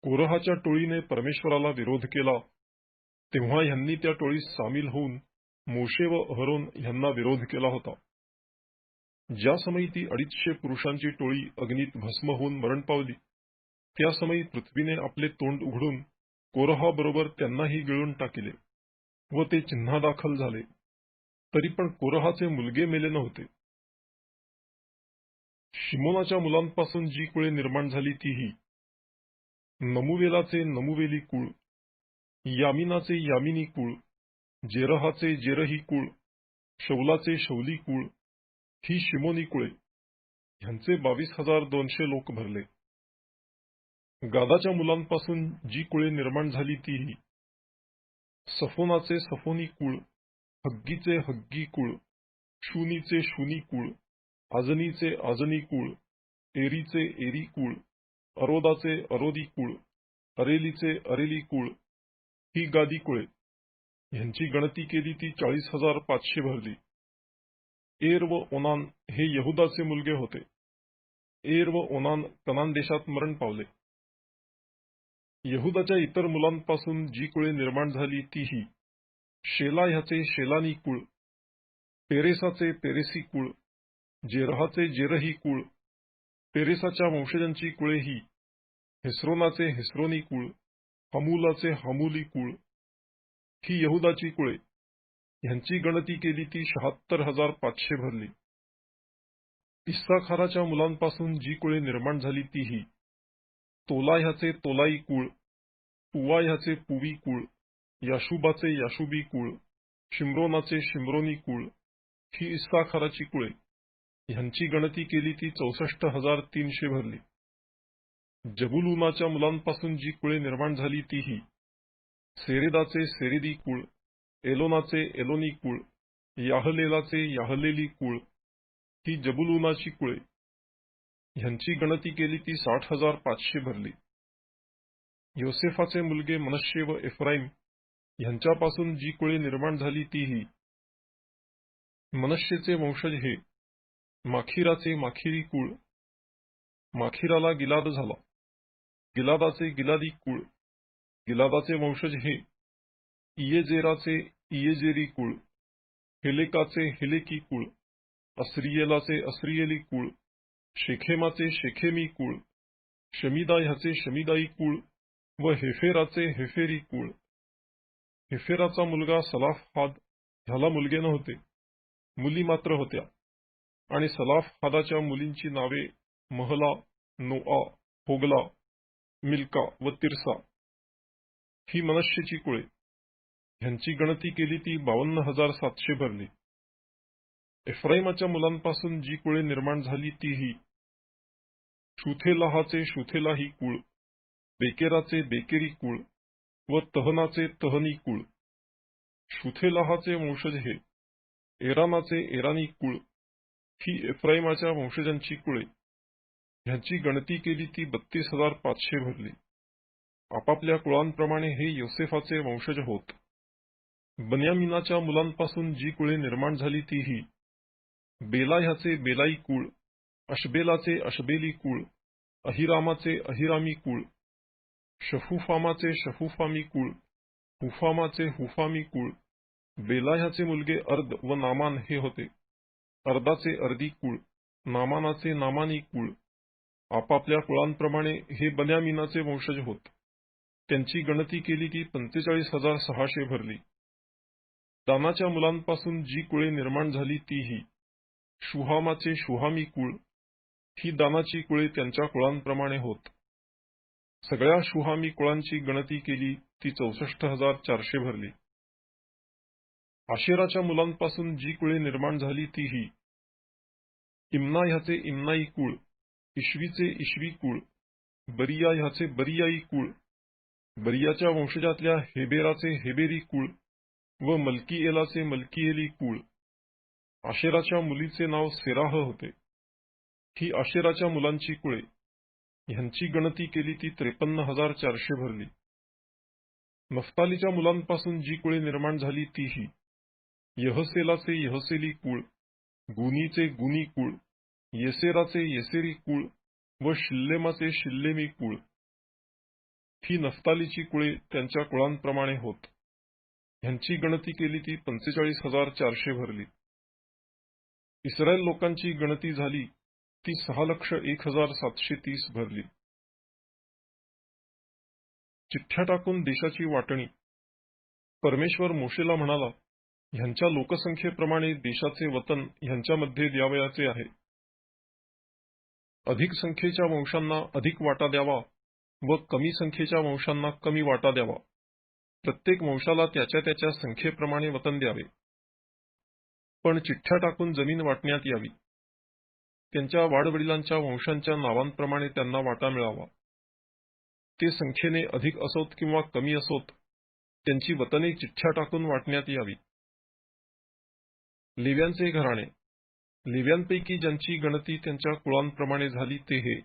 कोरहाच्या टोळीने परमेश्वराला विरोध केला तेव्हा ह्यांनी त्या टोळीत सामील होऊन मोशे व अहरोन ह्यांना विरोध केला होता. ज्या समयी ती 250 पुरुषांची टोळी अग्नीत भस्म होऊन मरण पावली, त्या समयी पृथ्वीने आपले तोंड उघडून कोरहाबरोबर त्यांनाही गिळून टाकिले व ते चिन्हादाखल झाले. तरी पण कोरहाचे मुलगे मेले नव्हते. शिमोनाच्या मुलांपासून जी कुळे निर्माण झाली तीही. नमुवेलाचे नमुवेली कुळ, यामिनाचे यामिनी कुळ, जेरहाचे जेरही कुळ, शौलाचे शौली कुळ. ही शिमोनी कुळे. ह्यांचे 22,200 लोक भरले. गादाच्या मुलांपासून जी कुळे निर्माण झाली तीही. सफोनाचे सफोनी कुळ, हग्गीचे हग्गी कुळ, शूनीचे शूनी कुळ, आजनीचे आजनी कुळ, एरीचे एरी कुळ, अरोदाचे अरोदी कुळ, अरेलीचे अरेली कुळ. ही गादी कुळे. ह्यांची गणती केली ती 40,500 भरली. एर व ओनान हे यहुदाचे मुलगे होते. एर व ओनान कनान देशात मरण पावले. यहुदाच्या इतर मुलांपासून जी कुळे निर्माण झाली तीही. शेला ह्याचे शेलानी कुळ, पेरेसाचे पेरेसी कुळ, जेरहाचे जेरही कुळ, पेरेसाच्या वंशजांची कुळे ही, हेस्रोनाचे हेस्रोनी कुळ, हमूलाचे हमूली कुळ, ही यहुदाची कुळे. ह्यांची गणती केली ती 76,500 भरली. इस्साखाराच्या मुलांपासून जी कुळे निर्माण झाली ती ही, तोला ह्याचे तोलाई कुळ, पुवा ह्याचे पुवी कुळ, याशुबाचे याशुबी कुळ, शिम्रोनाचे शिम्रोनी कुळ, ही इस्साखाराची कुळे. ह्यांची गणती केली ती 64,300 भरली. जबुलूनाच्या मुलांपासून जी कुळे निर्माण झाली ती ही, सेरेदाचे सेरेदी कुळ, एलोनाचे एलोनी कुळ, याहलेलाचे याहलेली कुळ, ही जबुलूनाची कुळे. ह्यांची गणती केली ती 60,500 भरली. योसेफाचे मुलगे मनश्शे व एफ्राईम ह्यांच्यापासून जी कुळे निर्माण झाली ती ही, मनश्शेचे वंशज हे, माखीराचे माखीरी कुळ, माखीराला गिलाद झाला, गिलादाचे गिलादी कुळ, गिलादाचे वंशज हे, इयेजेराचे इयेजेरी कुळ, हेलेकाचे हेलेकी कुळ, अस्रियेलाचे अस्रियेली कुळ, शेखेमाचे शेखेमी कुळ, शमीदा ह्याचे शमीदाई कुळ व हेफेराचे हेफेरी कुळ. हेफेराचा मुलगा सलाफहाद ह्याला मुलगे नव्हते, मुली मात्र होत्या, आणि सलाफहादाच्या मुलींची नावे महला, नोआ, होगला, मिल्का व तिरसा, ही मनश्शेची कुळे. ह्यांची गणती केली ती 52,700 भरली. एफ्राईमाच्या मुलांपासून जी कुळे निर्माण झाली ती ही, शुथेलाहाचे शुथेलाही कुळ, बेकेराचे बेकेरी कुळ व तहनाचे तहनी कुळ. शुथेलाहाचे वंशज हे, एरानाचे एरानी कुळ, ही एफ्राईमाच्या वंशजांची कुळे. ह्यांची गणती केली ती 32,500 भरली. आपापल्या कुळांप्रमाणे हे योसेफाचे वंशज होत. बन्यामिनाच्या मुलांपासून जी कुळे निर्माण झाली ती ही, बेला ह्याचे बेलाई कुळ, अशबेलाचे अशबेली कुळ, अहिरामाचे अहिरामी कुळ, शफुफामाचे शफुफामी कुळ, हुफामाचे हुफामी कुळ. बेला ह्याचे मुलगे अर्द व नामान हे होते. अर्दाचे अर्दी कुळ, नामानाचे नामानी कुळ. आपापल्या कुळांप्रमाणे हे बन्यामिनाचे वंशज होत. त्यांची गणती केली की 45,600 भरली. दानाच्या मुलांपासून जी कुळे निर्माण झाली ती ही, शुहामाचे शुहामी कुळ, ही दानाची कुळे त्यांच्या कुळांप्रमाणे होत. सगळ्या शुहामी कुळांची गणती केली ती 64,400 भरली. आशेराच्या मुलांपासून जी कुळे निर्माण झाली ती ही, इम्ना ह्याचे इम्नाई कुळ, इशवीचे इशवी कुळ, बरिया ह्याचे बरियाई कुळ, बरियाच्या वंशजातल्या हेबेराचे हेबेरी कुळ व मल्कीएलाचे मल्कीएली कुळ. आशेराच्या मुलीचे नाव सेराह होते. ही आशेराच्या मुलांची कुळे. ह्यांची गणती केली ती 53,400 भरली. नफ्तालीच्या मुलांपासून जी कुळे निर्माण झाली ती ही, यहसेलाचे यहसेली कुळ, गुनीचे गुनी कुळ, येसेराचे येसेरी कुळ व शिल्लेमाचे शिल्लेमी कुळ. ही नफ्तालीची कुळे त्यांच्या कुळांप्रमाणे होत. ह्यांची गणती केली ती 45,400 भरली. इस्रायल लोकांची गणती झाली ती 6,01,730 भरली. चिठ्ठ्या टाकून देशाची वाटणी. परमेश्वर मोशेला म्हणाला, ह्यांच्या लोकसंख्येप्रमाणे देशाचे वतन ह्यांच्यामध्ये द्यावयाचे आहे. अधिक संख्येच्या वंशांना अधिक वाटा द्यावा व कमी संख्येच्या वंशांना कमी वाटा द्यावा. प्रत्येक वंशाला त्याच्या त्याच्या संख्येप्रमाणे वतन द्यावे. पण चिठ्ठ्या टाकून जमीन वाटण्यात यावी. त्यांच्या वाडवडिलांच्या वंशांच्या नावांप्रमाणे त्यांना वाटा मिळावा. ते संख्येने अधिक असोत किंवा कमी असोत, त्यांची वतने चिठ्ठ्या टाकून वाटण्यात यावी. लेव्यांचे घराणे. लेव्यांपैकी ज्यांची गणती त्यांच्या कुळांप्रमाणे झाली ते हे,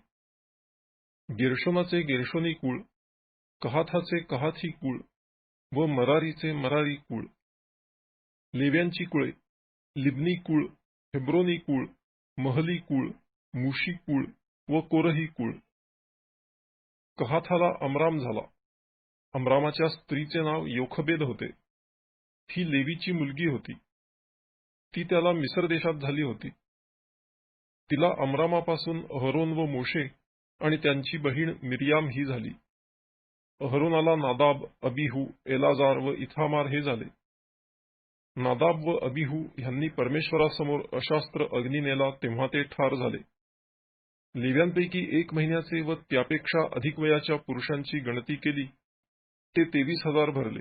गेर्शोनाचे गेर्शोनी कुळ, कहाथाचे कहाथी कुळ व मरारीचे मरारी कुळ. लेव्यांची कुळे, लिब्नी कुळ, हेब्रोनी कुळ, महली कुळ, मुशी कुळ व कोरही कुळ. कहाथाला अमराम झाला. अमरामाच्या स्त्रीचे नाव योखबेद होते. ही लेवीची मुलगी होती. ती त्याला मिस्र देशात झाली होती. तिला अमरामापासून अहरोन व मोशे आणि त्यांची बहीण मिरियाम ही झाली. अहरोनाला नादाब, अबिहू, एलाजार व इथामार हे झाले. नादाब व अबिहू ह्यांनी परमेश्वरासमोर अशास्त्र अग्नी नेला तेव्हा ते ठार झाले. लेव्यांपैकी 1 महिन्याचे व त्यापेक्षा अधिक वयाच्या पुरुषांची गणती केली ते 23,000 भरले.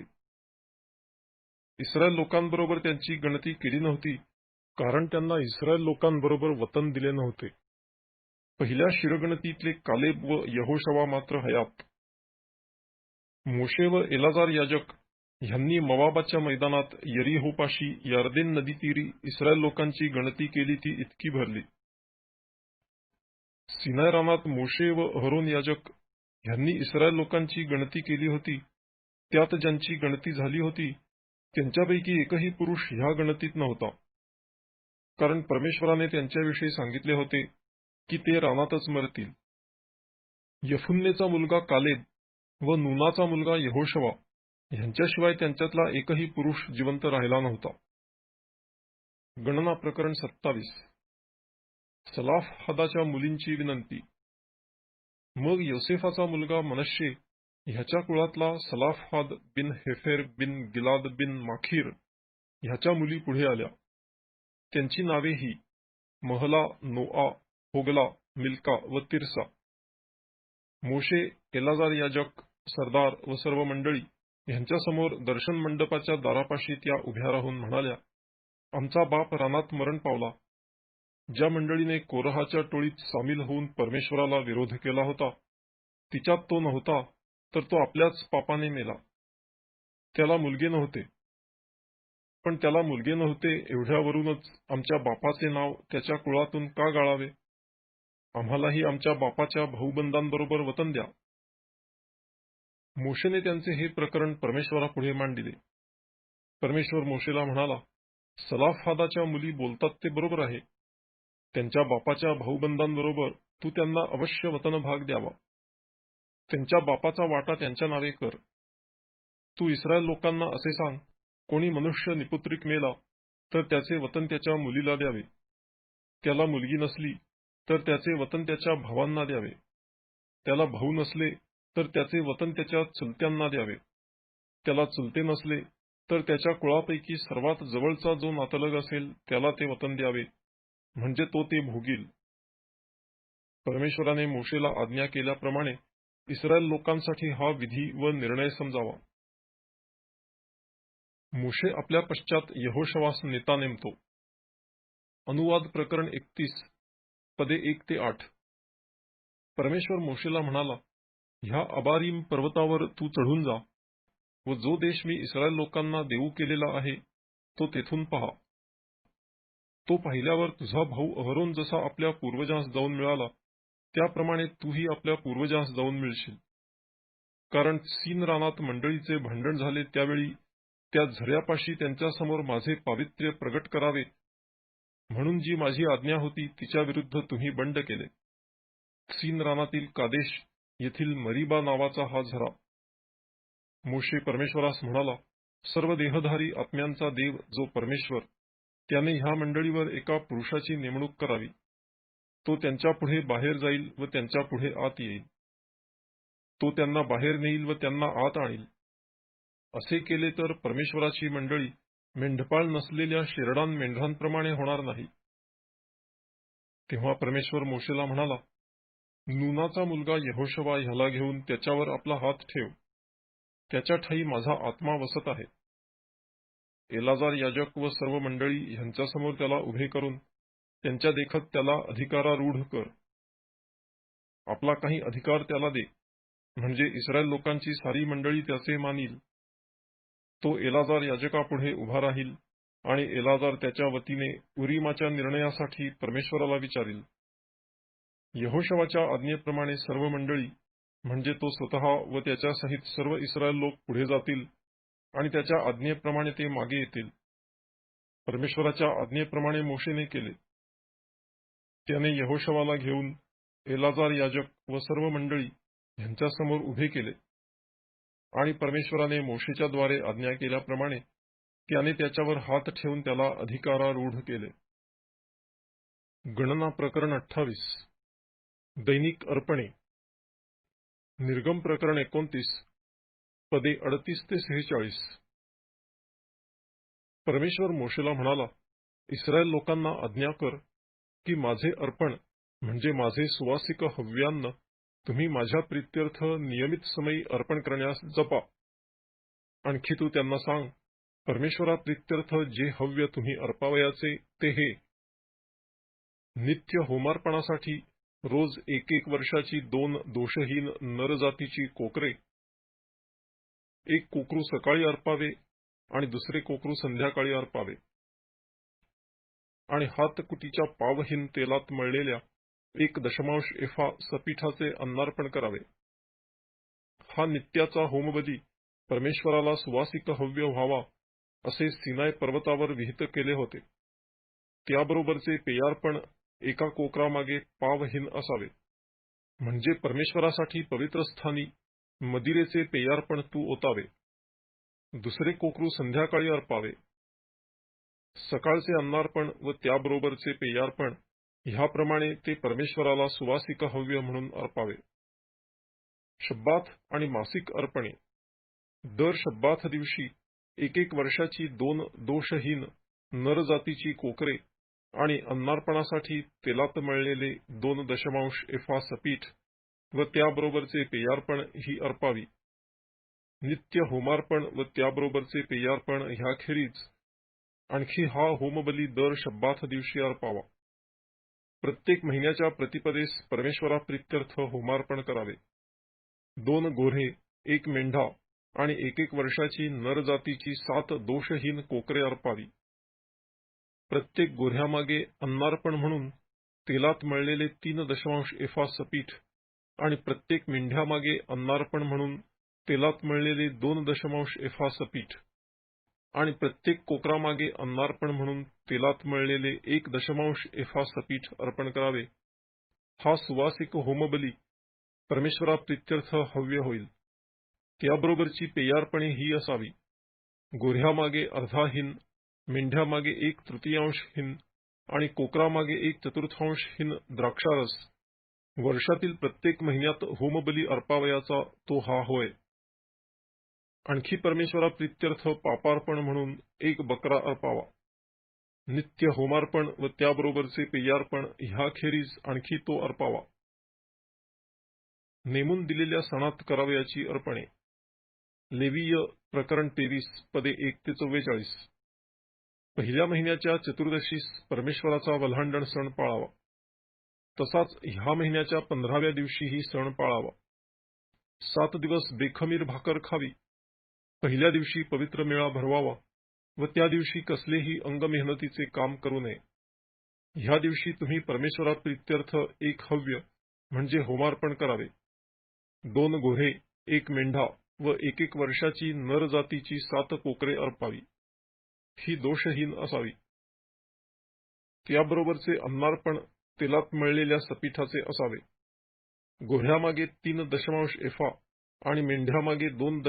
इस्रायल लोकांबरोबर त्यांची गणती केली नव्हती, कारण त्यांना इस्रायल लोकांबरोबर वतन दिले नव्हते. पहिल्या शिरगणतीतले कालेब व यहोशवा मात्र हयात. मोशे व एलाजार याजक ह्यांनी मोवाबाच्या मैदानात यरीहोपाशी यर्देन नदीतीरी इस्रायल लोकांची गणती केली ती इतकी भरली. सिनाय रानात मोशे व अहरोन याजक ह्यांनी इस्रायल लोकांची गणती केली होती. त्यात ज्यांची गणती झाली होती त्यांच्यापैकी एकही पुरुष ह्या गणतीत नव्हता, कारण परमेश्वराने त्यांच्याविषयी सांगितले होते की ते रानातच मरतील. यफुन्नेचा मुलगा कालेब व नूनाचा मुलगा यहोशवा ह्यांच्याशिवाय त्यांच्यातला एकही पुरुष जिवंत राहिला नव्हता. गणना प्रकरण 27. सलाफहादाच्या मुलींची विनंती. मग योसेफाचा मुलगा मनश्शे ह्याच्या कुळातला सलाफहाद बिन हेफेर बिन गिलाद बिन माखीर ह्याच्या मुली पुढे आल्या. त्यांची नावे ही महला, नोआ, होगला, मिल्का व तिरसा. मोशे, एलाजार याजक, सरदार व सर्व मंडळी ह्यांच्यासमोर दर्शन मंडपाच्या दारापाशी त्या उभ्या राहून म्हणाल्या, आमचा बाप रानात मरण पावला. ज्या मंडळीने कोरहाच्या टोळीत सामील होऊन परमेश्वराला विरोध केला होता, तिच्यात तो नव्हता, तर तो आपल्याच पापाने मेला. त्याला मुलगे नव्हते, पण त्याला मुलगे नव्हते एवढ्यावरूनच आमच्या बापाचे नाव त्याच्या कुळातून का गाळावे? आम्हालाही आमच्या बापाच्या भाऊबंदांबरोबर वतन द्या. मोशेने त्यांचे हे प्रकरण परमेश्वरापुढे मांडिले. परमेश्वर मोशेला म्हणाला, सलाफहादाच्या मुली बोलतात ते बरोबर आहे. त्यांच्या बापाच्या भाऊबंदांबरोबर तू त्यांना अवश्य वतन भाग द्यावा. त्यांच्या बापाचा वाटा त्यांच्या नावे कर. तू इस्रायल लोकांना असे सांग, कोणी मनुष्य निपुत्रिक मेला तर त्याचे वतन त्याच्या मुलीला द्यावे. त्याला मुलगी नसली तर त्याचे वतन त्याच्या भावांना द्यावे. त्याला भाऊ नसले तर त्याचे वतन त्याच्या चुलत्यांना द्यावे. त्याला चुलते नसले तर त्याच्या कुळापैकी सर्वात जवळचा जो नातलग असेल त्याला ते वतन द्यावे, म्हणजे तो ते भोगील. परमेश्वराने मोशेला आज्ञा केल्याप्रमाणे इस्रायल लोकांसाठी हा विधी व निर्णय समजावा. मोशे आपल्या पश्चात यहोशवास नेता नेमतो. अनुवाद प्रकरण 31 पदे 1 ते 8. परमेश्वर मोशेला म्हणाला, ह्या अबारीम पर्वतावर तू चढून जा व जो देश मी इस्रायल लोकांना देऊ केलेला आहे तो तेथून पहा. तो पाहिल्यावर तुझा भाऊ अहरोन जसा आपल्या पूर्वजांस जाऊन मिळाला त्याप्रमाणे तूही आपल्या पूर्वजांस जाऊन मिळशील. कारण सीन रानात मंडळीचे भांडण झाले त्यावेळी त्या झऱ्यापाशी त्यांच्यासमोर माझे पावित्र्य प्रगट करावे म्हणून जी माझी आज्ञा होती तिच्या विरुद्ध तुम्ही बंड केले. सीन रानातील कादेश येथील मरीबा नावाचा हा झरा. मोशे परमेश्वरास म्हणाला, सर्व देहधारी आत्म्यांचा देव जो परमेश्वर, त्याने ह्या मंडळीवर एका पुरुषाची नेमणूक करावी. तो त्यांच्या पुढे बाहेर जाईल व त्यांच्या पुढे आत येईल. तो त्यांना बाहेर नेईल व त्यांना आत आणील. असे केले तर परमेश्वराची मंडळी मेंढपाळ नसलेल्या शेरडान मेंढरांप्रमाणे होणार नाही. तेव्हा परमेश्वर मोशेला म्हणाला, नूनाचा मुलगा यहोशवा ह्याला घेऊन त्याच्यावर आपला हात ठेव. त्याच्या ठायी माझा आत्मा वसत आहे. एलाजार याजक व सर्व मंडळी ह्यांच्यासमोर त्याला उभे करून त्यांच्या देखत त्याला अधिकारारूढ कर. आपला काही अधिकार त्याला दे, म्हणजे इस्रायल लोकांची सारी मंडळी त्याचे मानील. तो एलाजार याजकापुढे उभा राहील आणि एलाजार त्याच्या वतीने उरीमाच्या निर्णयासाठी परमेश्वराला विचारील. यहोशवाच्या आज्ञेप्रमाणे सर्व मंडळी म्हणजे तो स्वतः व त्याच्यासहित सर्व इस्रायल लोक पुढे जातील आणि त्याच्या आज्ञेप्रमाणे ते मागे येतील. परमेश्वराच्या आज्ञेप्रमाणे मोशेने केले. त्याने यहोशवाला घेऊन एलाजार याजक व सर्व मंडळी ह्यांच्यासमोर उभे केले आणि परमेश्वराने मोशेच्या द्वारे आज्ञा केल्याप्रमाणे त्याने त्याच्यावर हात ठेवून त्याला अधिकारारूढ केले. गणना प्रकरण 28. दैनिक अर्पणे. निर्गम प्रकरण 29 पदे 38 ते 46. परमेश्वर मोशेला म्हणाला, इस्रायल लोकांना आज्ञा कर की माझे अर्पण म्हणजे माझे सुवासिक हव्यान्न तुम्ही माझ्या प्रीत्यर्थ नियमित समयी अर्पण करण्यास जपा. आणखी तू त्यांना सांग, परमेश्वरा प्रीत्यर्थ जे हव्य तुम्ही अर्पावयाचे ते हे: नित्य होमार्पणासाठी रोज 1 वर्षाची 2 दोषहीन नरजातीची कोकरे, 1 कोकरू सकाळी अर्पावे आणि दुसरे कोकरू संध्याकाळी अर्पावे. आणि हातकुटीच्या पावहीन तेलात मळलेल्या 1 एफा सपीठाचे अन्नार्पण करावे. हा नित्याचा होमबली परमेश्वराला सुवासिक हव्य व्हावा असे सिनाय पर्वतावर विहित केले होते. त्याबरोबरचे पेयार्पण 1 कोकरामागे पावहीन असावे. म्हणजे परमेश्वरासाठी पवित्रस्थानी मदिरेचे पेयार्पण तू ओतावे. दुसरे कोकरू संध्याकाळी अर्पावे. सकाळचे अन्नार्पण व त्याबरोबरचे पेयार्पण ह्याप्रमाणे ते परमेश्वराला सुवासिक हव्य म्हणून अर्पावे. शब्बात आणि मासिक अर्पणे. दर शब्बात दिवशी 1 वर्षाची 2 दोषहीन नरजातीची कोकरे आणि अन्नार्पणासाठी तेलात मळलेले 2 एफा सपीठ व त्याबरोबरचे पेयार्पण ही अर्पावी. नित्य होमार्पण व त्याबरोबरचे पेयार्पण ह्याखेरीज आणखी हा होमबली दर शब्बात दिवशी अर्पावा. प्रत्येक महिन्याच्या प्रतिपदेस परमेश्वराप्रीत्यर्थ होमार्पण करावे. 2 गोऱ्हे, 1 मेंढा आणि 1 वर्षाची नरजातीची 7 दोषहीन कोकरे अर्पावी. प्रत्येक गोऱ्ह्यामागे अन्नार्पण म्हणून तेलात मळलेले 3 एफा सपीठ आणि प्रत्येक मेंढ्यामागे अन्नार्पण म्हणून तेलात मळलेले 2 एफा सपीठ आणि प्रत्येक कोकरामागे अन्नार्पण म्हणून तेलात मळलेले 1 एफा सपीठ अर्पण करावे. हा सुवासिक होमबली परमेश्वराप्रीत्यर्थ हव्य होईल. त्याबरोबरची पेयार्पणे ही असावी: गोऱ्ह्यामागे अर्धा हिन, मेंढ्यामागे 1/3 हिन आणि कोकरामागे 1/4 हिन द्राक्षारस. वर्षातील प्रत्येक महिन्यात होमबली अर्पावयाचा तो हा होय. आणखी परमेश्वराप्रीत्यर्थ पापार्पण म्हणून 1 बकरा अर्पावा. नित्य होमार्पण व त्याबरोबरचे पेयार्पण ह्याखेरीज आणखी तो अर्पावा. नेमून दिलेल्या सणात करावयाची अर्पणे. लेवीय प्रकरण 23 पदे 1 ते 44. पहिल्या महिन्याच्या चतुर्दशीस परमेश्वराचा वल्हांडण सण पाळावा. तसाच ह्या महिन्याच्या 15व्या दिवशीही सण पाळावा. 7 दिवस बेखमीर भाकर खावी. पहिल्या दिवशी पवित्र मेळा भरवावा व त्या दिवशी कसलेही अंगमेहनतीचे काम करू नये. ह्या दिवशी तुम्ही परमेश्वराप्रीत्यर्थ 1 हव्य म्हणजे होमार्पण करावे. 2 गोऱ्हे, 1 मेंढा व 1 वर्षाची नरजातीची 7 कोकरे अर्पावी. ही दोषहीन असावी. त्याबरोबरचे अन्नार्पण तेलात मळलेल्या सपीठाचे असावे. गोऱ्ह्यामागे 3 एफा आणि मेंढ्यामागे 2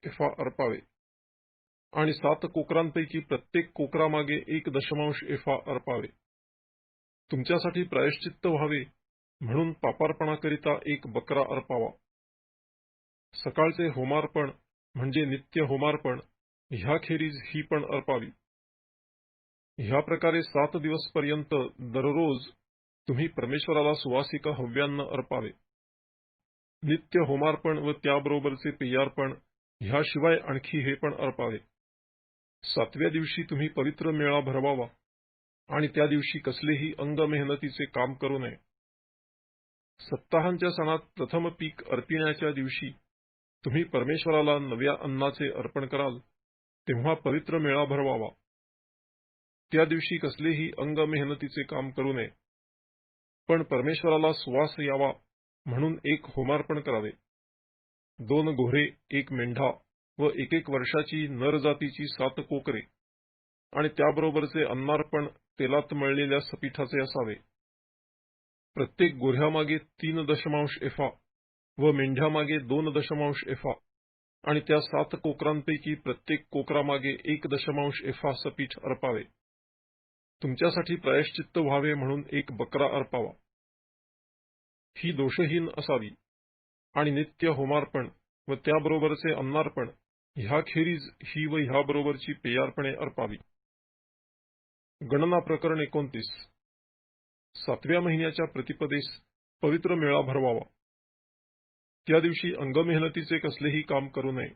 एफा अर्पावे आणि 7 कोकरांपैकी प्रत्येक कोकरामागे 1 एफा अर्पावे. तुमच्यासाठी प्रायश्चित्त व्हावे म्हणून पापार्पणाकरिता 1 बकरा अर्पावा. सकाळचे होमार्पण म्हणजे नित्य होमार्पण ह्याखेरीज ही पण अर्पावी. ह्या प्रकारे 7 दिवसपर्यंत दररोज तुम्ही परमेश्वराला सुवासिक हव्यान्न अर्पावे. नित्य होमार्पण व त्याबरोबरचे पेयार्पण ह्याशिवाय आणखी हे पण अर्पावे. 7व्या दिवशी तुम्ही पवित्र मेळा भरवावा आणि त्या दिवशी कसलेही अंगमेहनतीचे काम करू नये. सप्ताहांच्या सणात प्रथम पीक अर्पिण्याच्या दिवशी तुम्ही परमेश्वराला नव्या अन्नाचे अर्पण कराल, तेव्हा पवित्र मेळा भरवावा. त्या दिवशी कसलेही अंगमेहनतीचे काम करू नये, पण परमेश्वराला सुवास यावा म्हणून 1 होमार्पण करावे. 2 गोऱ्हे, 1 मेंढा व 1 वर्षाची नरजातीची 7 कोकरे आणि त्याबरोबरचे अन्नार्पण तेलात मळलेल्या सपीठाचे असावे. प्रत्येक गोऱ्ह्यामागे 3 एफा व मेंढ्यामागे 2 एफा आणि त्या 7 कोकरांपैकी प्रत्येक कोकरामागे 1 एफा सपीठ अर्पावे. तुमच्यासाठी प्रायश्चित्त व्हावे म्हणून एक बकरा अर्पावा. ही दोषहीन असावी. आणि नित्य होमार्पण व त्याबरोबरचे अन्नार्पण ह्याखेरीज ही व ह्याबरोबरची पेयार्पणे अर्पावी. गणना प्रकरण 29. 7व्या महिन्याच्या प्रतिपदेस पवित्र मेळा भरवावा. त्या दिवशी अंगमेहनतीचे कसलेही काम करू नये.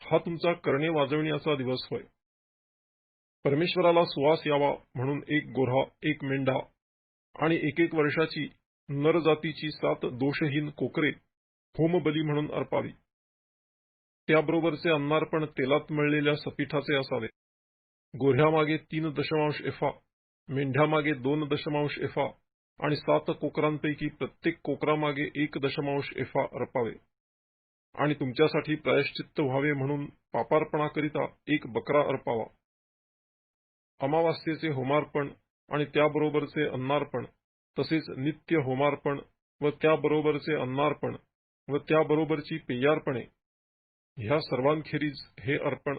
हा तुमचा करणे वाजविण्याचा दिवस होय. परमेश्वराला सुवास यावा म्हणून 1 गोऱ्हा, 1 मेंढा आणि 1 वर्षाची नरजातीची 7 दोषहीन कोकरे होमबली म्हणून अर्पावी. त्याबरोबरचे अन्नार्पण तेलात मळलेल्या सपीठाचे असावे. गोऱ्ह्यामागे 3 एफा, मेंढ्यामागे 2 एफा आणि 7 कोकरांपैकी प्रत्येक कोकरामागे 1 एफा अर्पावे. आणि तुमच्यासाठी प्रायश्चित्त व्हावे म्हणून पापार्पणाकरिता 1 बकरा अर्पावा. अमावास्येचे होमार्पण आणि त्याबरोबरचे अन्नार्पण तसेच नित्य होमार्पण व त्याबरोबरचे अन्नार्पण व त्याबरोबरची पेयार्पणे ह्या सर्वांखेरीज हे अर्पण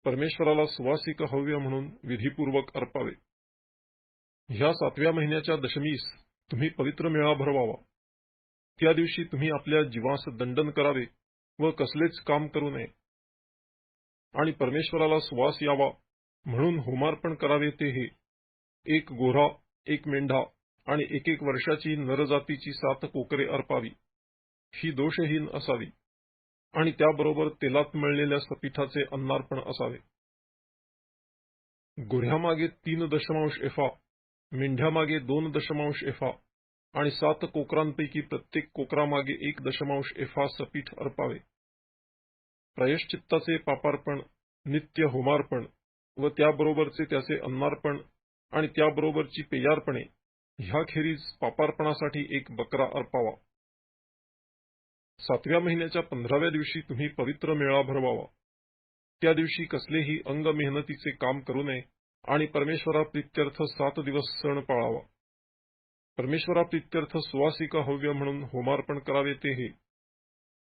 परमेश्वराला सुवासिक हव्य म्हणून विधीपूर्वक अर्पावे. ह्या 7व्या महिन्याच्या दशमीस तुम्ही पवित्र मेळा भरवावा. त्या दिवशी तुम्ही आपल्या जीवास दंडन करावे व कसलेच काम करू नये. आणि परमेश्वराला सुवास यावा म्हणून होमार्पण करावे ते हे 1 गोऱ्हा, 1 मेंढा आणि 1 वर्षाची नरजातीची 7 कोकरे अर्पावी. ही दोषहीन असावी. आणि त्याबरोबर तेलात मळलेल्या सपीठाचे अन्नार्पण असावे. गोऱ्ह्यामागे 3 एफा, मेंढ्यामागे 2 एफा आणि 7 कोकरांपैकी प्रत्येक कोकरामागे 1 एफा सपीठ अर्पावे. प्रायश्चित्ताचे पापार्पण, नित्य होमार्पण व त्याबरोबरचे त्याचे अन्नार्पण आणि त्याबरोबरची पेयार्पणे ह्याखेरीज पापार्पणासाठी 1 बकरा अर्पावा. 7व्या महिन्याच्या 15व्या दिवशी तुम्ही पवित्र मेळा भरवावा. त्या दिवशी कसलेही अंगमेहनतीचे काम करू नये आणि परमेश्वराप्रित्यर्थ 7 दिवस सण पाळावा. परमेश्वराप्रित्यर्थ सुवासिक हव्य म्हणून होमार्पण करावे ते हे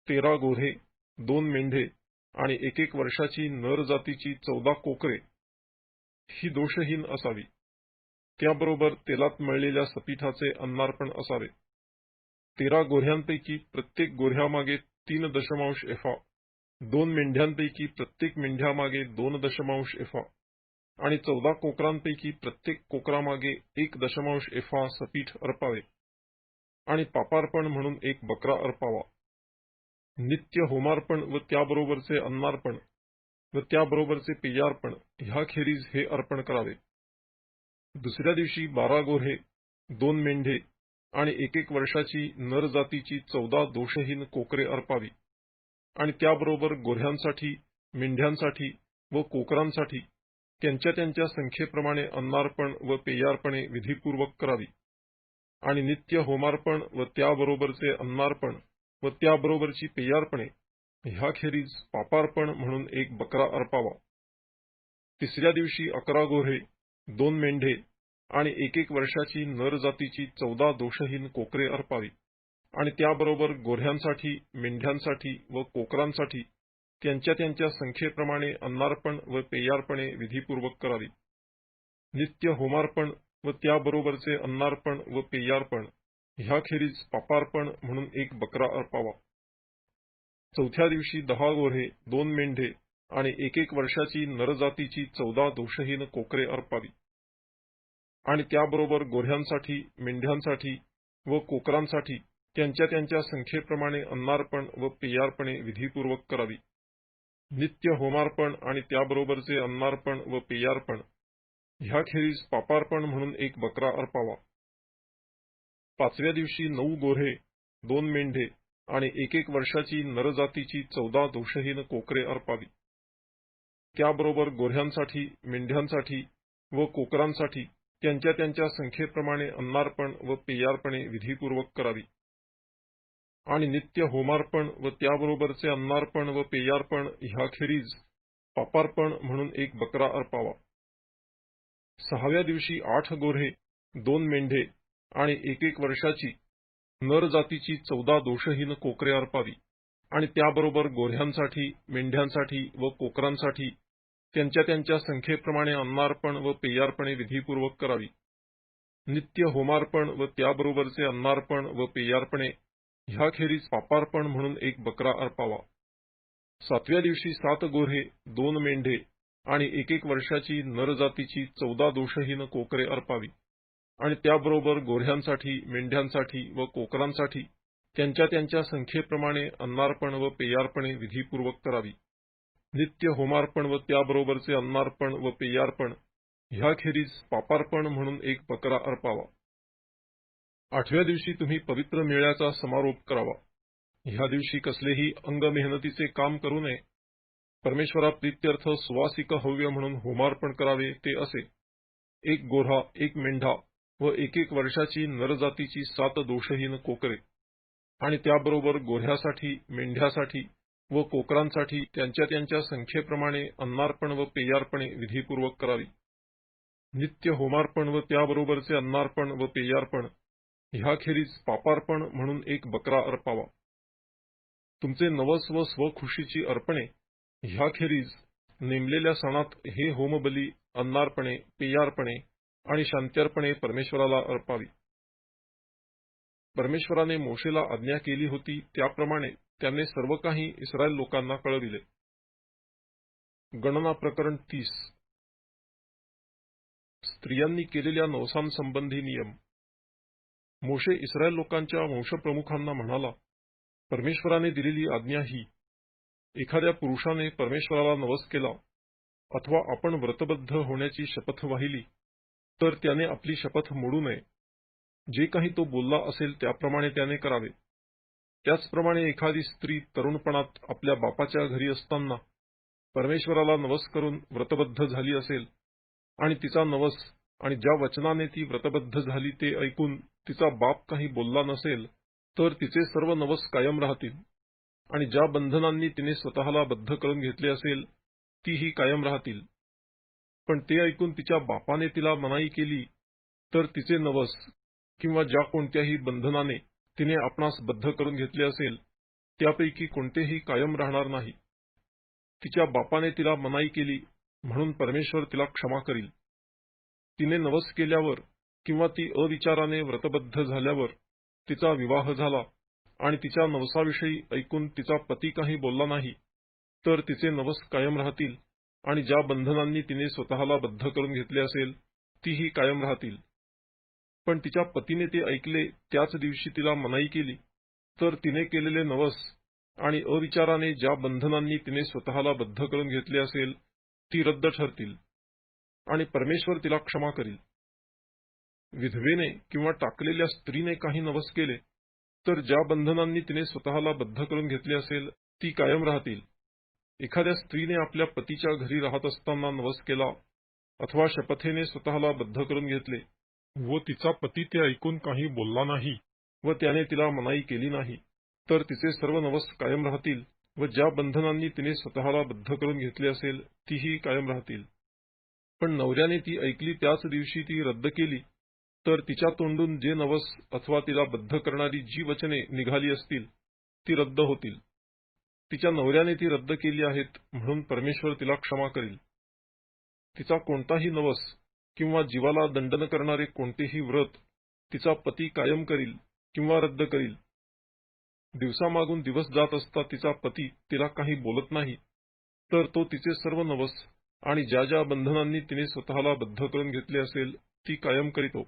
13 गोऱ्हे, 2 मेंढे आणि 1 वर्षाची नरजातीची 14 कोकरे. ही दोषहीन असावी. त्याबरोबर तेलात मळलेल्या सपीठाचे अन्नार्पण असावे. 13 गोऱ्ह्यांपैकी प्रत्येक गोऱ्ह्यामागे 3 एफा, 2 मेंढ्यांपैकी प्रत्येक मेंढ्यामागे 2 एफा आणि 14 कोकरांपैकी प्रत्येक कोकरामागे 1 एफा सपीठ अर्पावे. आणि पापार्पण म्हणून 1 बकरा अर्पावा. नित्य होमार्पण व त्याबरोबरचे अन्नार्पण व त्याबरोबरचे पेयार्पण ह्याखेरीज हे अर्पण करावे. दुसऱ्या दिवशी 12 गोऱ्हे, 2 मेंढे आणि 1 वर्षाची नरजातीची 14 दोषहीन कोकरे अर्पावी. आणि त्याबरोबर गोऱ्ह्यांसाठी, मेंढ्यांसाठी व कोकरांसाठी त्यांच्या त्यांच्या संख्येप्रमाणे अन्नार्पण व पेयार्पणे विधीपूर्वक करावी. आणि नित्य होमार्पण व त्याबरोबरचे अन्नार्पण व त्याबरोबरची पेयार्पणे ह्याखेरीज पापार्पण म्हणून 1 बकरा अर्पावा. तिसऱ्या दिवशी 11 गोऱ्हे, 2 मेंढे आणि 1 वर्षाची नरजातीची 14 दोषहीन कोकरे अर्पावी. आणि त्याबरोबर गोऱ्ह्यांसाठी, मेंढ्यांसाठी व कोकरांसाठी त्यांच्या त्यांच्या संख्येप्रमाणे अन्नार्पण व पेयार्पणे विधीपूर्वक करावी. नित्य होमार्पण व त्याबरोबरचे अन्नार्पण व पेयार्पण ह्याखेरीज पापार्पण म्हणून 1 बकरा अर्पावा. चौथ्या दिवशी 10 गोऱ्हे, 2 मेंढे आणि 1 वर्षाची नरजातीची 14 दोषहीन कोकरे अर्पावी. आणि त्याबरोबर गोऱ्ह्यांसाठी, मेंढ्यांसाठी व कोकरांसाठी त्यांच्या त्यांच्या संख्येप्रमाणे अन्नार्पण व पेयार्पणे विधीपूर्वक करावी. नित्य होमार्पण आणि त्याबरोबरचे अन्नार्पण व पेयार्पण ह्याखेरीज पापार्पण म्हणून 1 बकरा अर्पावा. 5व्या दिवशी 9 गोऱ्हे, 2 मेंढे आणि 1 वर्षाची नरजातीची 14 दोषहीन कोकरे अर्पावी. त्याबरोबर गोऱ्ह्यांसाठी, मेंढ्यांसाठी व कोकरांसाठी त्यांच्या त्यांच्या संख्येप्रमाणे अन्नार्पण व पेयार्पणे विधीपूर्वक करावी. आणि नित्य होमार्पण व त्याबरोबरचे अन्नार्पण व पेयार्पण ह्याखेरीज पापार्पण म्हणून 1 बकरा अर्पावा. 6व्या दिवशी 8 गोऱ्हे, 2 मेंढे आणि 1 वर्षाची नरजातीची 14 दोषहीन कोकरे अर्पावी. आणि त्याबरोबर गोऱ्ह्यांसाठी, मेंढ्यांसाठी व कोकरांसाठी त्यांच्या त्यांच्या संख्येप्रमाणे अन्नार्पण व पेयार्पणे विधीपूर्वक करावी. नित्य होमार्पण व त्याबरोबरचे अन्नार्पण व पेयार्पणे ह्याखेरीज पापार्पण म्हणून एक बकरा अर्पावा. 7व्या दिवशी 7 गोऱ्हे, 2 मेंढे आणि 1 वर्षाची नरजातीची 14 दोषहीन कोकरे अर्पावी. आणि त्याबरोबर गोऱ्ह्यांसाठी, मेंढ्यांसाठी व कोकरांसाठी त्यांच्या त्यांच्या संख्येप्रमाणे अन्नार्पण व पेयार्पणे विधीपूर्वक करावी. नित्य होमार्पण व त्याबरोबरचे अन्नार्पण व पेयार्पण ह्याखेरीज पापार्पण म्हणून एक बकरा अर्पावा. 8व्या दिवशी तुम्ही पवित्र मेळ्याचा समारोप करावा. ह्या दिवशी कसलेही अंगमेहनतीचे काम करू नये. परमेश्वराप्रीत्यर्थ सुवासिक हव्य म्हणून होमार्पण करावे ते असे: 1 गोऱ्हा, 1 मेंढा व 1 वर्षाची नरजातीची 7 दोषहीन कोकरे. आणि त्याबरोबर गोऱ्ह्यासाठी, मेंढ्यासाठी व कोकरांसाठी त्यांच्या त्यांच्या संख्येप्रमाणे अन्नार्पण व पेयार्पणे विधीपूर्वक करावी. नित्य होमार्पण व त्याबरोबरचे अन्नार्पण व पेयार्पण ह्याखेरीज पापार्पण म्हणून एक बकरा अर्पावा. तुमचे नवस व स्वखुशीची अर्पणे ह्याखेरीज नेमलेल्या सणात हे होमबली, अन्नार्पणे, पेयार्पणे आणि शांत्यर्पणे परमेश्वराला अर्पावी. परमेश्वराने मोशेला आज्ञा केली होती त्याप्रमाणे त्याने सर्व काही इस्रायल लोकांना कळविले. गणना प्रकरण 30. स्त्रियांनी केलेल्या नवसांसंबंधी नियम. मोशे इस्रायल लोकांच्या वंशप्रमुखांना म्हणाला, परमेश्वराने दिलेली आज्ञा ही: एखाद्या पुरुषाने परमेश्वराला नवस केला अथवा आपण व्रतबद्ध होण्याची शपथ वाहिली तर त्याने आपली शपथ मोडू नये. जे काही तो बोलला असेल त्याप्रमाणे त्याने करावे. त्याचप्रमाणे एखादी स्त्री तरुणपणात आपल्या बापाच्या घरी असताना परमेश्वराला नवस करून व्रतबद्ध झाली असेल आणि तिचा नवस आणि ज्या वचनाने ती व्रतबद्ध झाली ते ऐकून तिचा बाप काही बोलला नसेल तर तिचे सर्व नवस कायम राहतील. आणि ज्या बंधनांनी तिने स्वतःला बद्ध करून घेतले असेल तीही कायम राहतील. पण ते ऐकून तिच्या बापाने तिला मनाई केली तर तिचे नवस किंवा ज्या कोणत्याही बंधनाने तिने आपणास बद्ध करून घेतले असेल त्यापैकी कोणतेही कायम राहणार नाही. तिच्या बापाने तिला मनाई केली म्हणून परमेश्वर तिला क्षमा करील. तिने नवस केल्यावर किंवा ती अविचाराने व्रतबद्ध झाल्यावर तिचा विवाह झाला आणि तिच्या नवसाविषयी ऐकून तिचा पती काही बोलला नाही तर तिचे नवस कायम राहतील आणि ज्या बंधनांनी तिने स्वतःला बद्ध करून घेतले असेल तीही कायम राहतील. पण तिच्या पतीने ते ऐकले त्याच दिवशी तिला मनाई केली तर तिने केलेले नवस आणि अविचाराने ज्या बंधनांनी तिने स्वतःला बद्ध करून घेतले असेल ती रद्द ठरतील आणि परमेश्वर तिला क्षमा करील. विधवेने किंवा टाकलेल्या स्त्रीने काही नवस केले तर ज्या बंधनांनी तिने स्वतःला बद्ध करून घेतले असेल ती कायम राहतील. एखाद्या स्त्रीने आपल्या पतीच्या घरी राहत असताना नवस केला अथवा शपथेने स्वतःला बद्ध करून घेतले व तिचा पती ते ऐकून काही बोलला नाही व त्याने तिला मनाई केली नाही तर तिचे सर्व नवस कायम राहतील व ज्या बंधनांनी तिने स्वतःला बद्ध करून घेतले असेल तीही कायम राहतील. पण नवऱ्याने ती ऐकली त्याच दिवशी ती रद्द केली तर तिच्या तोंडून जे नवस अथवा तिला बद्ध करणारी जी वचने निघाली असतील ती रद्द होतील. तिच्या नवऱ्याने ती रद्द केली आहेत म्हणून परमेश्वर तिला क्षमा करील. तिचा कोणताही नवस किंवा जीवाला दंडन करणारे कोणतेही व्रत तिचा पती कायम करील किंवा रद्द करील. दिवसामागून दिवस जात असता तिचा पती तिला काही बोलत नाही तर तो तिचे सर्व नवस आणि ज्या ज्या बंधनांनी तिने स्वतःला बद्ध करून घेतले असेल ती कायम करीतो.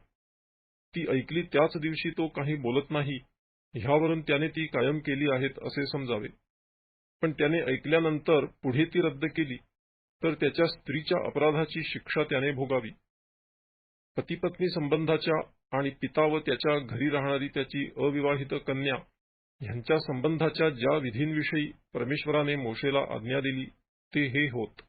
ती ऐकली त्याच दिवशी तो काही बोलत नाही ह्यावरून त्याने ती कायम केली आहेत असे समजावे. पण त्याने ऐकल्यानंतर पुढे ती रद्द केली तर त्याच्या स्त्रीच्या अपराधाची शिक्षा त्याने भोगावी. पती-पत्नी संबंधाच्या आणि पिता व त्याच्या घरी राहणारी त्याची अविवाहित कन्या ह्यांच्या संबंधाच्या ज्या विधींविषयी परमेश्वराने मोशेला आज्ञा दिली ते हे होत.